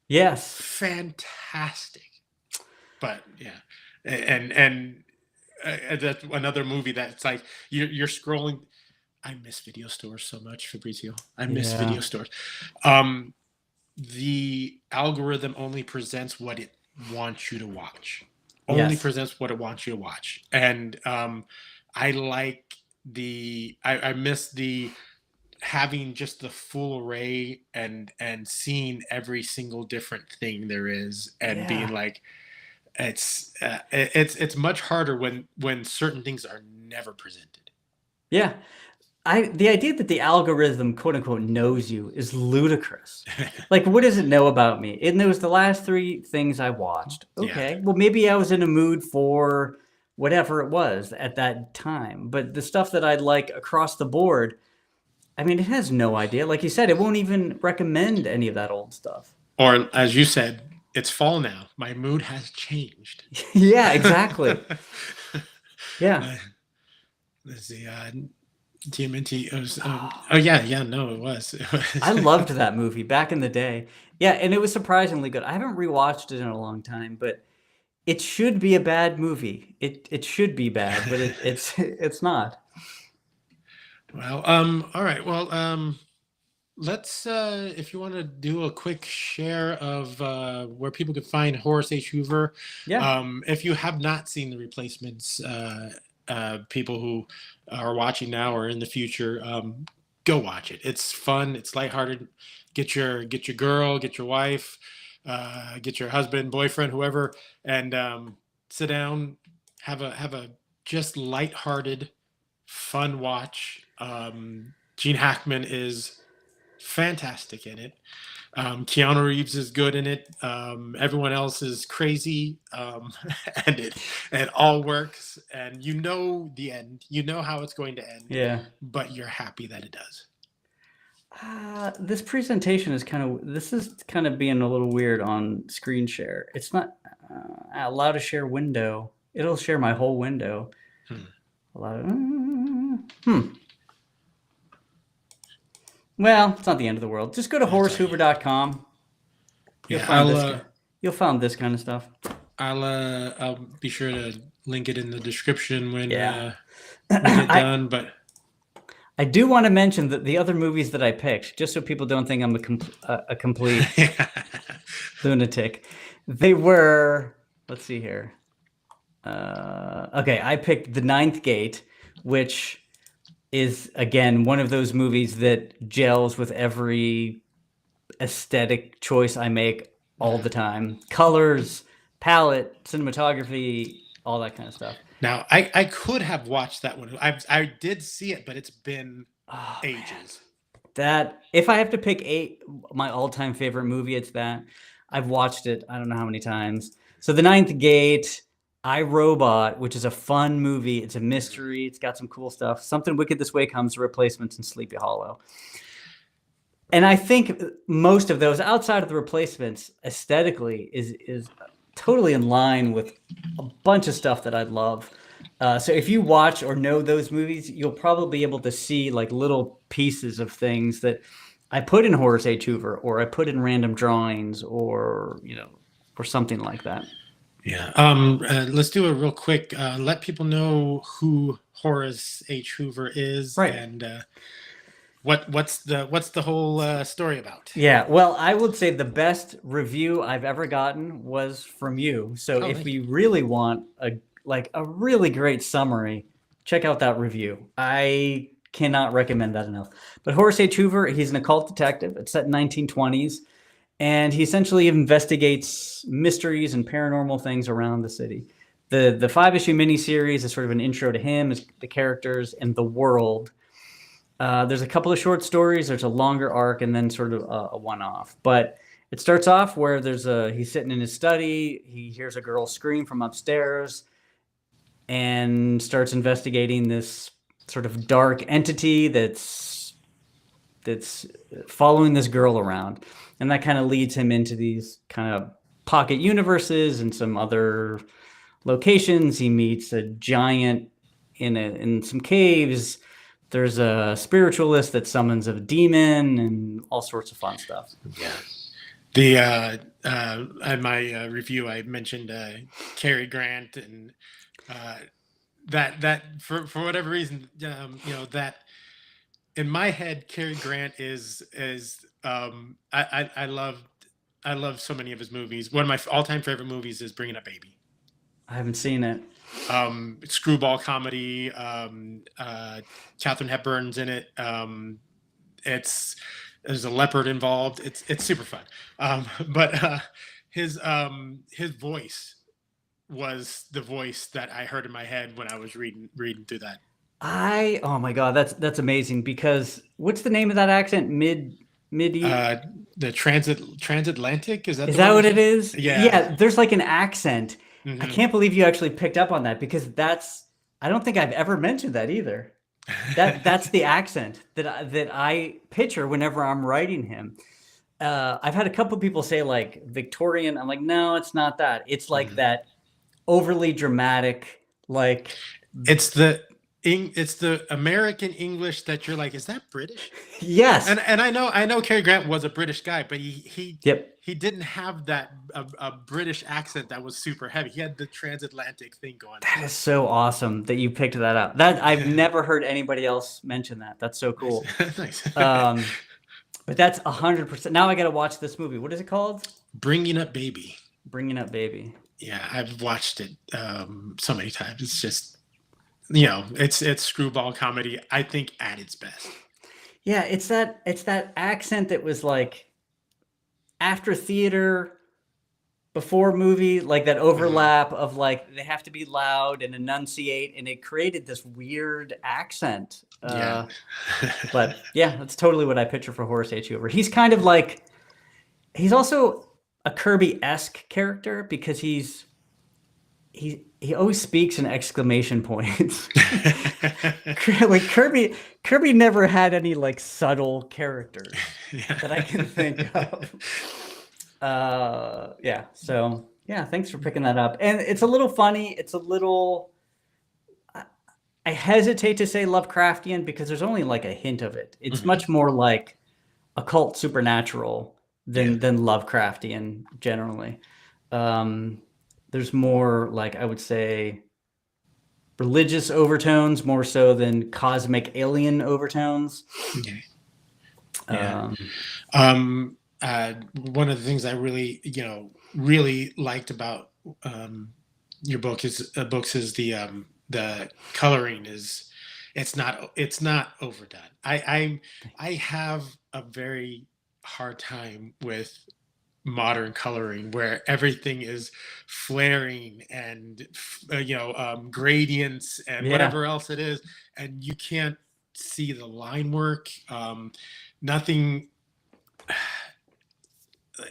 Yes. fantastic. But yeah, and that's another movie that's like you're scrolling. I miss video stores so much, Fabrizio. I miss Yeah. video stores. Um, the algorithm only presents what it wants you to watch. Only Yes. presents what it wants you to watch. And I like I miss the having just the full array and seeing every single different thing there is and being Yeah. like it's much harder when certain things are never presented. Yeah. The idea that the algorithm, quote unquote, knows you is ludicrous. Like, what does it know about me? It knows the last 3 things I watched. Okay, Yeah. well, maybe I was in a mood for whatever it was at that time. But the stuff that I'd like across the board, I mean, it has no idea. Like you said, it won't even recommend any of that old stuff. Or as you said, it's fall now. My mood has changed. Yeah, exactly. Yeah. Let's see. TMNT. It was, oh yeah. No, it was. I loved that movie back in the day. Yeah, and it was surprisingly good. I haven't rewatched it in a long time, but it should be a bad movie. It should be bad, but it's not. Well, all right. Well, let's if you want to do a quick share of where people can find Horace H. Hoover. Yeah. If you have not seen The Replacements, people who are watching now or in the future, go watch it. It's fun. It's lighthearted. Get your girl, get your wife, get your husband, boyfriend, whoever, and sit down, have a just lighthearted, fun watch. Gene Hackman is fantastic in it. Keanu Reeves is good in it. Everyone else is crazy, and it all works. And you know the end. You know how it's going to end. Yeah. But you're happy that it does. This presentation is this is kind of being a little weird on screen share. It's not allowed to share window. It'll share my whole window. Well, it's not the end of the world. Just go to horsehoover.com. You'll find this kind of stuff. I'll be sure to link it in the description when we get done. But I do want to mention that the other movies that I picked, just so people don't think I'm a complete lunatic, they were. Let's see here. Okay, I picked The Ninth Gate, which is again one of those movies that gels with every aesthetic choice I make all the time. Colors, palette, cinematography, all that kind of stuff. Now, I could have watched that one. I did see it, but it's been ages. Man. That if I have to pick my all-time favorite movie, it's that. I've watched it I don't know how many times. So The Ninth Gate, I, Robot, which is a fun movie. It's a mystery. It's got some cool stuff. Something Wicked This Way Comes, The Replacements, and Sleepy Hollow. And I think most of those, outside of The Replacements, aesthetically is totally in line with a bunch of stuff that I love. So if you watch or know those movies, you'll probably be able to see like little pieces of things that I put in Horace H. Hoover, or I put in random drawings, or or something like that. Yeah. Let's do a real quick. Let people know who Horace H. Hoover is, right, and what's the whole story about. Yeah. Well, I would say the best review I've ever gotten was from you. So if we really want a really great summary, check out that review. I cannot recommend that enough. But Horace H. Hoover, he's an occult detective. It's set in 1920s. And he essentially investigates mysteries and paranormal things around the city. The 5-issue miniseries is sort of an intro to him, the characters, and the world. There's a couple of short stories. There's a longer arc, and then sort of a one-off. But it starts off where he's sitting in his study. He hears a girl scream from upstairs and starts investigating this sort of dark entity that's following this girl around, and that kind of leads him into these kind of pocket universes and some other locations. He meets a giant in some caves. There's a spiritualist that summons a demon and all sorts of fun stuff. Yeah. The in my review, I mentioned Cary Grant, and that for whatever reason, that in my head, Cary Grant is I love so many of his movies. One of my all-time favorite movies is Bringing Up Baby. I haven't seen it. Screwball comedy. Katharine Hepburn's in it. There's a leopard involved. It's super fun. But his voice was the voice that I heard in my head when I was reading through that. Oh my God, that's amazing, because what's the name of that accent? Midi The transatlantic, is that what it is? Yeah. There's like an accent. Mm-hmm. I can't believe you actually picked up on that, because I don't think I've ever mentioned that either. That's the accent that I picture whenever I'm writing him. I've had a couple people say like Victorian. I'm like, no, it's not that. It's like that overly dramatic, like it's the American English that you're like, is that British? Yes. And I know Cary Grant was a British guy, but he didn't have that a British accent that was super heavy. He had the transatlantic thing going. That is so awesome that you picked that up. That I've never heard anybody else mention that. That's so cool. Nice. But that's 100%. Now I got to watch this movie. What is it called? Bringing Up Baby. Bringing Up Baby. Yeah, I've watched it so many times. It's just, it's screwball comedy, I think, at its best. Yeah, it's that accent that was like after theater, before movie, like that overlap of like they have to be loud and enunciate, and it created this weird accent. Yeah. But yeah, that's totally what I picture for Horace H. Hoover. He's kind of like, he's also a Kirby-esque character, because he always speaks in exclamation points. Like Kirby never had any like subtle characters that I can think of. So yeah, thanks for picking that up. And it's a little funny. It's a little, I hesitate to say Lovecraftian, because there's only like a hint of it. It's much more like occult supernatural than Lovecraftian generally. There's more, like, I would say, religious overtones more so than cosmic alien overtones. Okay. Yeah. One of the things I really liked about your books is the coloring is it's not overdone. I have a very hard time with modern coloring where everything is flaring and gradients and whatever else it is, and you can't see the line work. Nothing.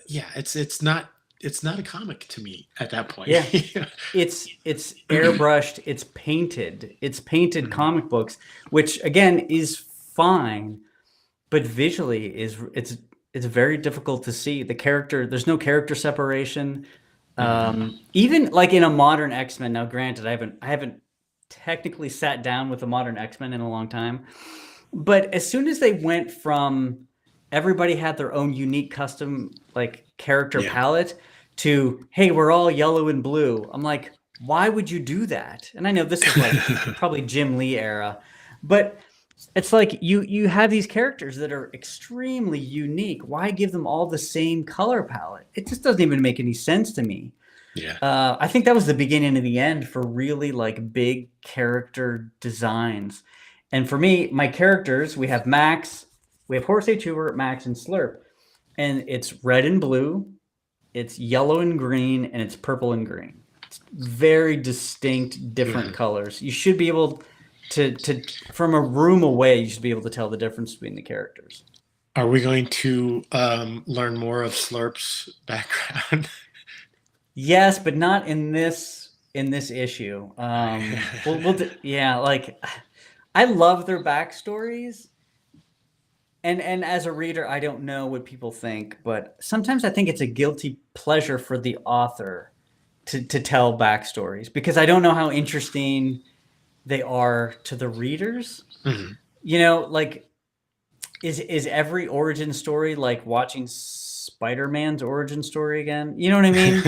Yeah, it's not a comic to me at that point. Yeah. It's airbrushed, it's painted comic books, which again is fine, but visually it's very difficult to see the character. There's no character separation. Even like in a modern X-Men. Now, granted, I haven't technically sat down with a modern X-Men in a long time, but as soon as they went from everybody had their own unique custom like character palette to, hey, we're all yellow and blue, I'm like, why would you do that? And I know this is like probably Jim Lee era, but it's like you have these characters that are extremely unique. Why give them all the same color palette? It just doesn't even make any sense to me. Yeah. I think that was the beginning and the end for really like big character designs. And for me, my characters, we have Max, we have Horace H. Hoover, Max, and Slurp. And it's red and blue, it's yellow and green, and it's purple and green. It's very distinct, different colors. You should be able to from a room away, you should be able to tell the difference between the characters. Are we going to learn more of Slurp's background? Yes, but not in this issue. Like I love their backstories. And as a reader, I don't know what people think, but sometimes I think it's a guilty pleasure for the author to tell backstories because I don't know how interesting they are to the readers. Mhm. You know, like is every origin story like watching Spider-Man's origin story again? You know what I mean?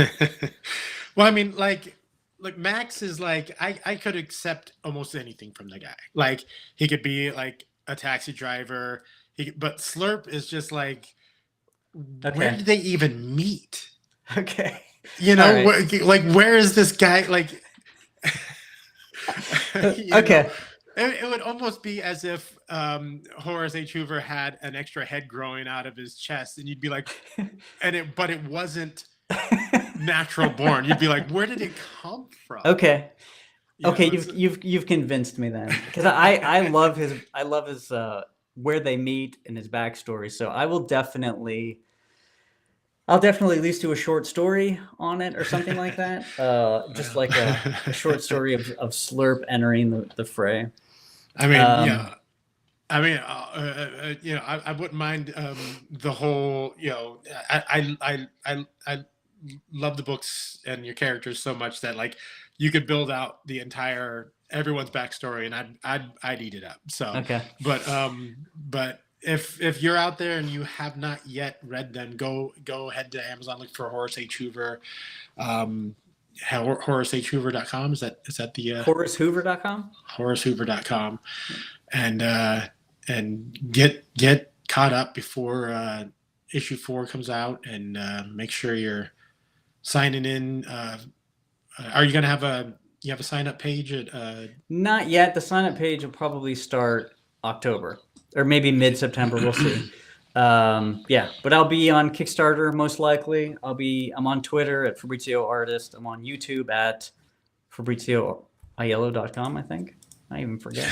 Well, I mean, like Max is like I could accept almost anything from the guy. Like he could be like a taxi driver. But Slurp is just like, where Okay. did they even meet? Okay. You All know, right. like where is this guy? Like, you know, Okay. it would almost be as if Horace H. Hoover had an extra head growing out of his chest, and you'd be like, but it wasn't natural born. You'd be like, where did it come from? Okay. You Okay, know, it's, you've convinced me then because I love his where they meet and his backstory. So I'll definitely at least do a short story on it or something like that. Just well, like a short story of Slurp entering the fray. I mean, Um, yeah. I mean, you know, I wouldn't mind the whole. You know, I love the books and your characters so much that like you could build out the entire everyone's backstory, and I'd eat it up. So, okay. but if you're out there and you have not yet read them, go ahead to Amazon, look for Horace H. Hoover. Um, HoraceHoover.com, is that the HoraceHoover.com? HoraceHoover.com, and get caught up before issue 4 comes out, and make sure you're signing in. Are you gonna have a sign up page at Not yet. The sign up page will probably start October or maybe mid September. We'll see. Yeah, but I'll be on Kickstarter most likely. I'm on Twitter at Fabrizio Artist. I'm on YouTube at FabrizioAiello.com, I think. I even forget.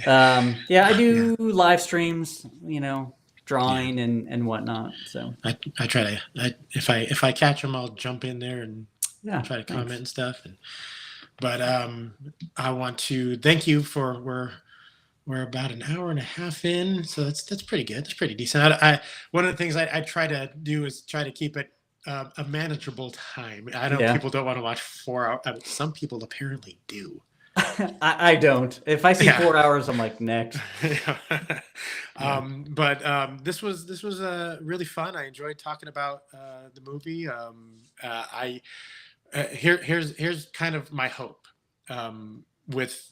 Yeah, I do live streams, you know, drawing and whatnot. So I try to if I catch them, I'll jump in there and yeah, try to thanks. comment and stuff. But I want to thank you for we're about an hour and a half in, so that's pretty good. That's pretty decent. One of the things I try to do is try to keep it a manageable time. I know Yeah. people don't want to watch 4 hours. I mean, some people apparently do. I don't. If I see Yeah. 4 hours, I'm like next. But this was really fun. I enjoyed talking about the movie. Here's kind of my hope with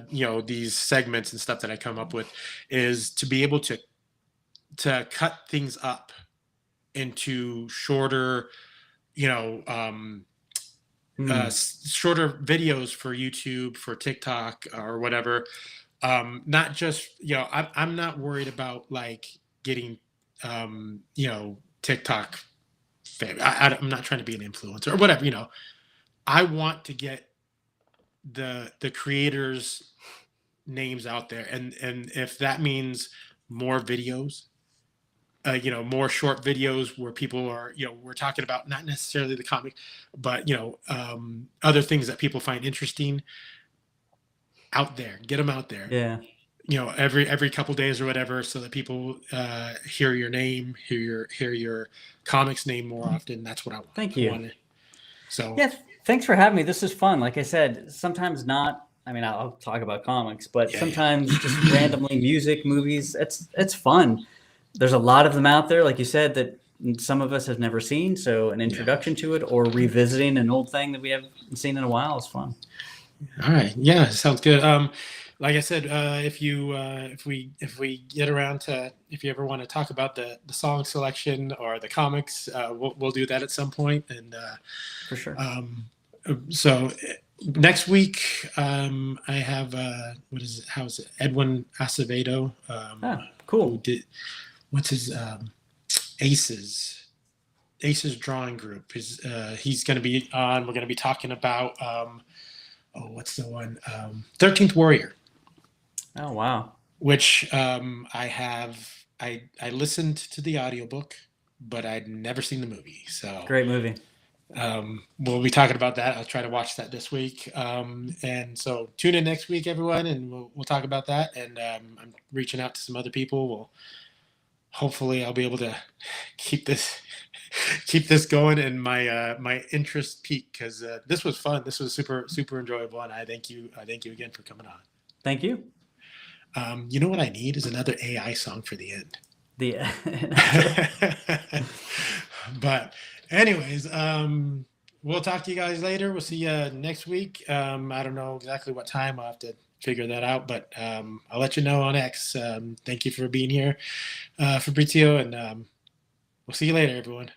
you know, these segments and stuff that I come up with is to be able to cut things up into shorter, you know, shorter videos for YouTube, for TikTok, or whatever. Not just, you know, I'm not worried about like getting, you know, TikTok famous. I'm not trying to be an influencer or whatever. You know, I want to get the creators' names out there, and if that means more videos, you know, more short videos where people are, you know, we're talking about not necessarily the comic, but you know, other things that people find interesting out there. Get them out there. Yeah. You know, every couple days or whatever, so that people hear your name, hear your comics name more often. That's what I want. Thank you. So yeah, thanks for having me. This is fun. Like I said, sometimes not. I mean, I'll talk about comics, but sometimes just randomly music, movies. It's fun. There's a lot of them out there, like you said, that some of us have never seen. So an introduction to it or revisiting an old thing that we haven't seen in a while is fun. All right. Yeah, sounds good. Like I said, if we get around to, if you ever want to talk about the song selection or the comics, we'll do that at some point. And for sure. So next week, I have what is it? How is it? Edwin Acevedo. Cool. Who did what's his Aces drawing group? He's going to be on. We're going to be talking about what's the one? 13th Warrior. Oh wow. Which I listened to the audiobook, but I'd never seen the movie. So great movie. we'll be talking about that. I'll try to watch that this week. And so tune in next week, everyone, and we'll talk about that. And I'm reaching out to some other people. Hopefully I'll be able to keep this going and my interest peak, because this was fun. This was super enjoyable, and I thank you again for coming on. Thank you. You know what I need is another AI song for the end. But anyways, we'll talk to you guys later. We'll see you next week. I don't know exactly what time. I'll have to figure that out, but I'll let you know on X. Thank you for being here, Fabrizio, and we'll see you later, everyone.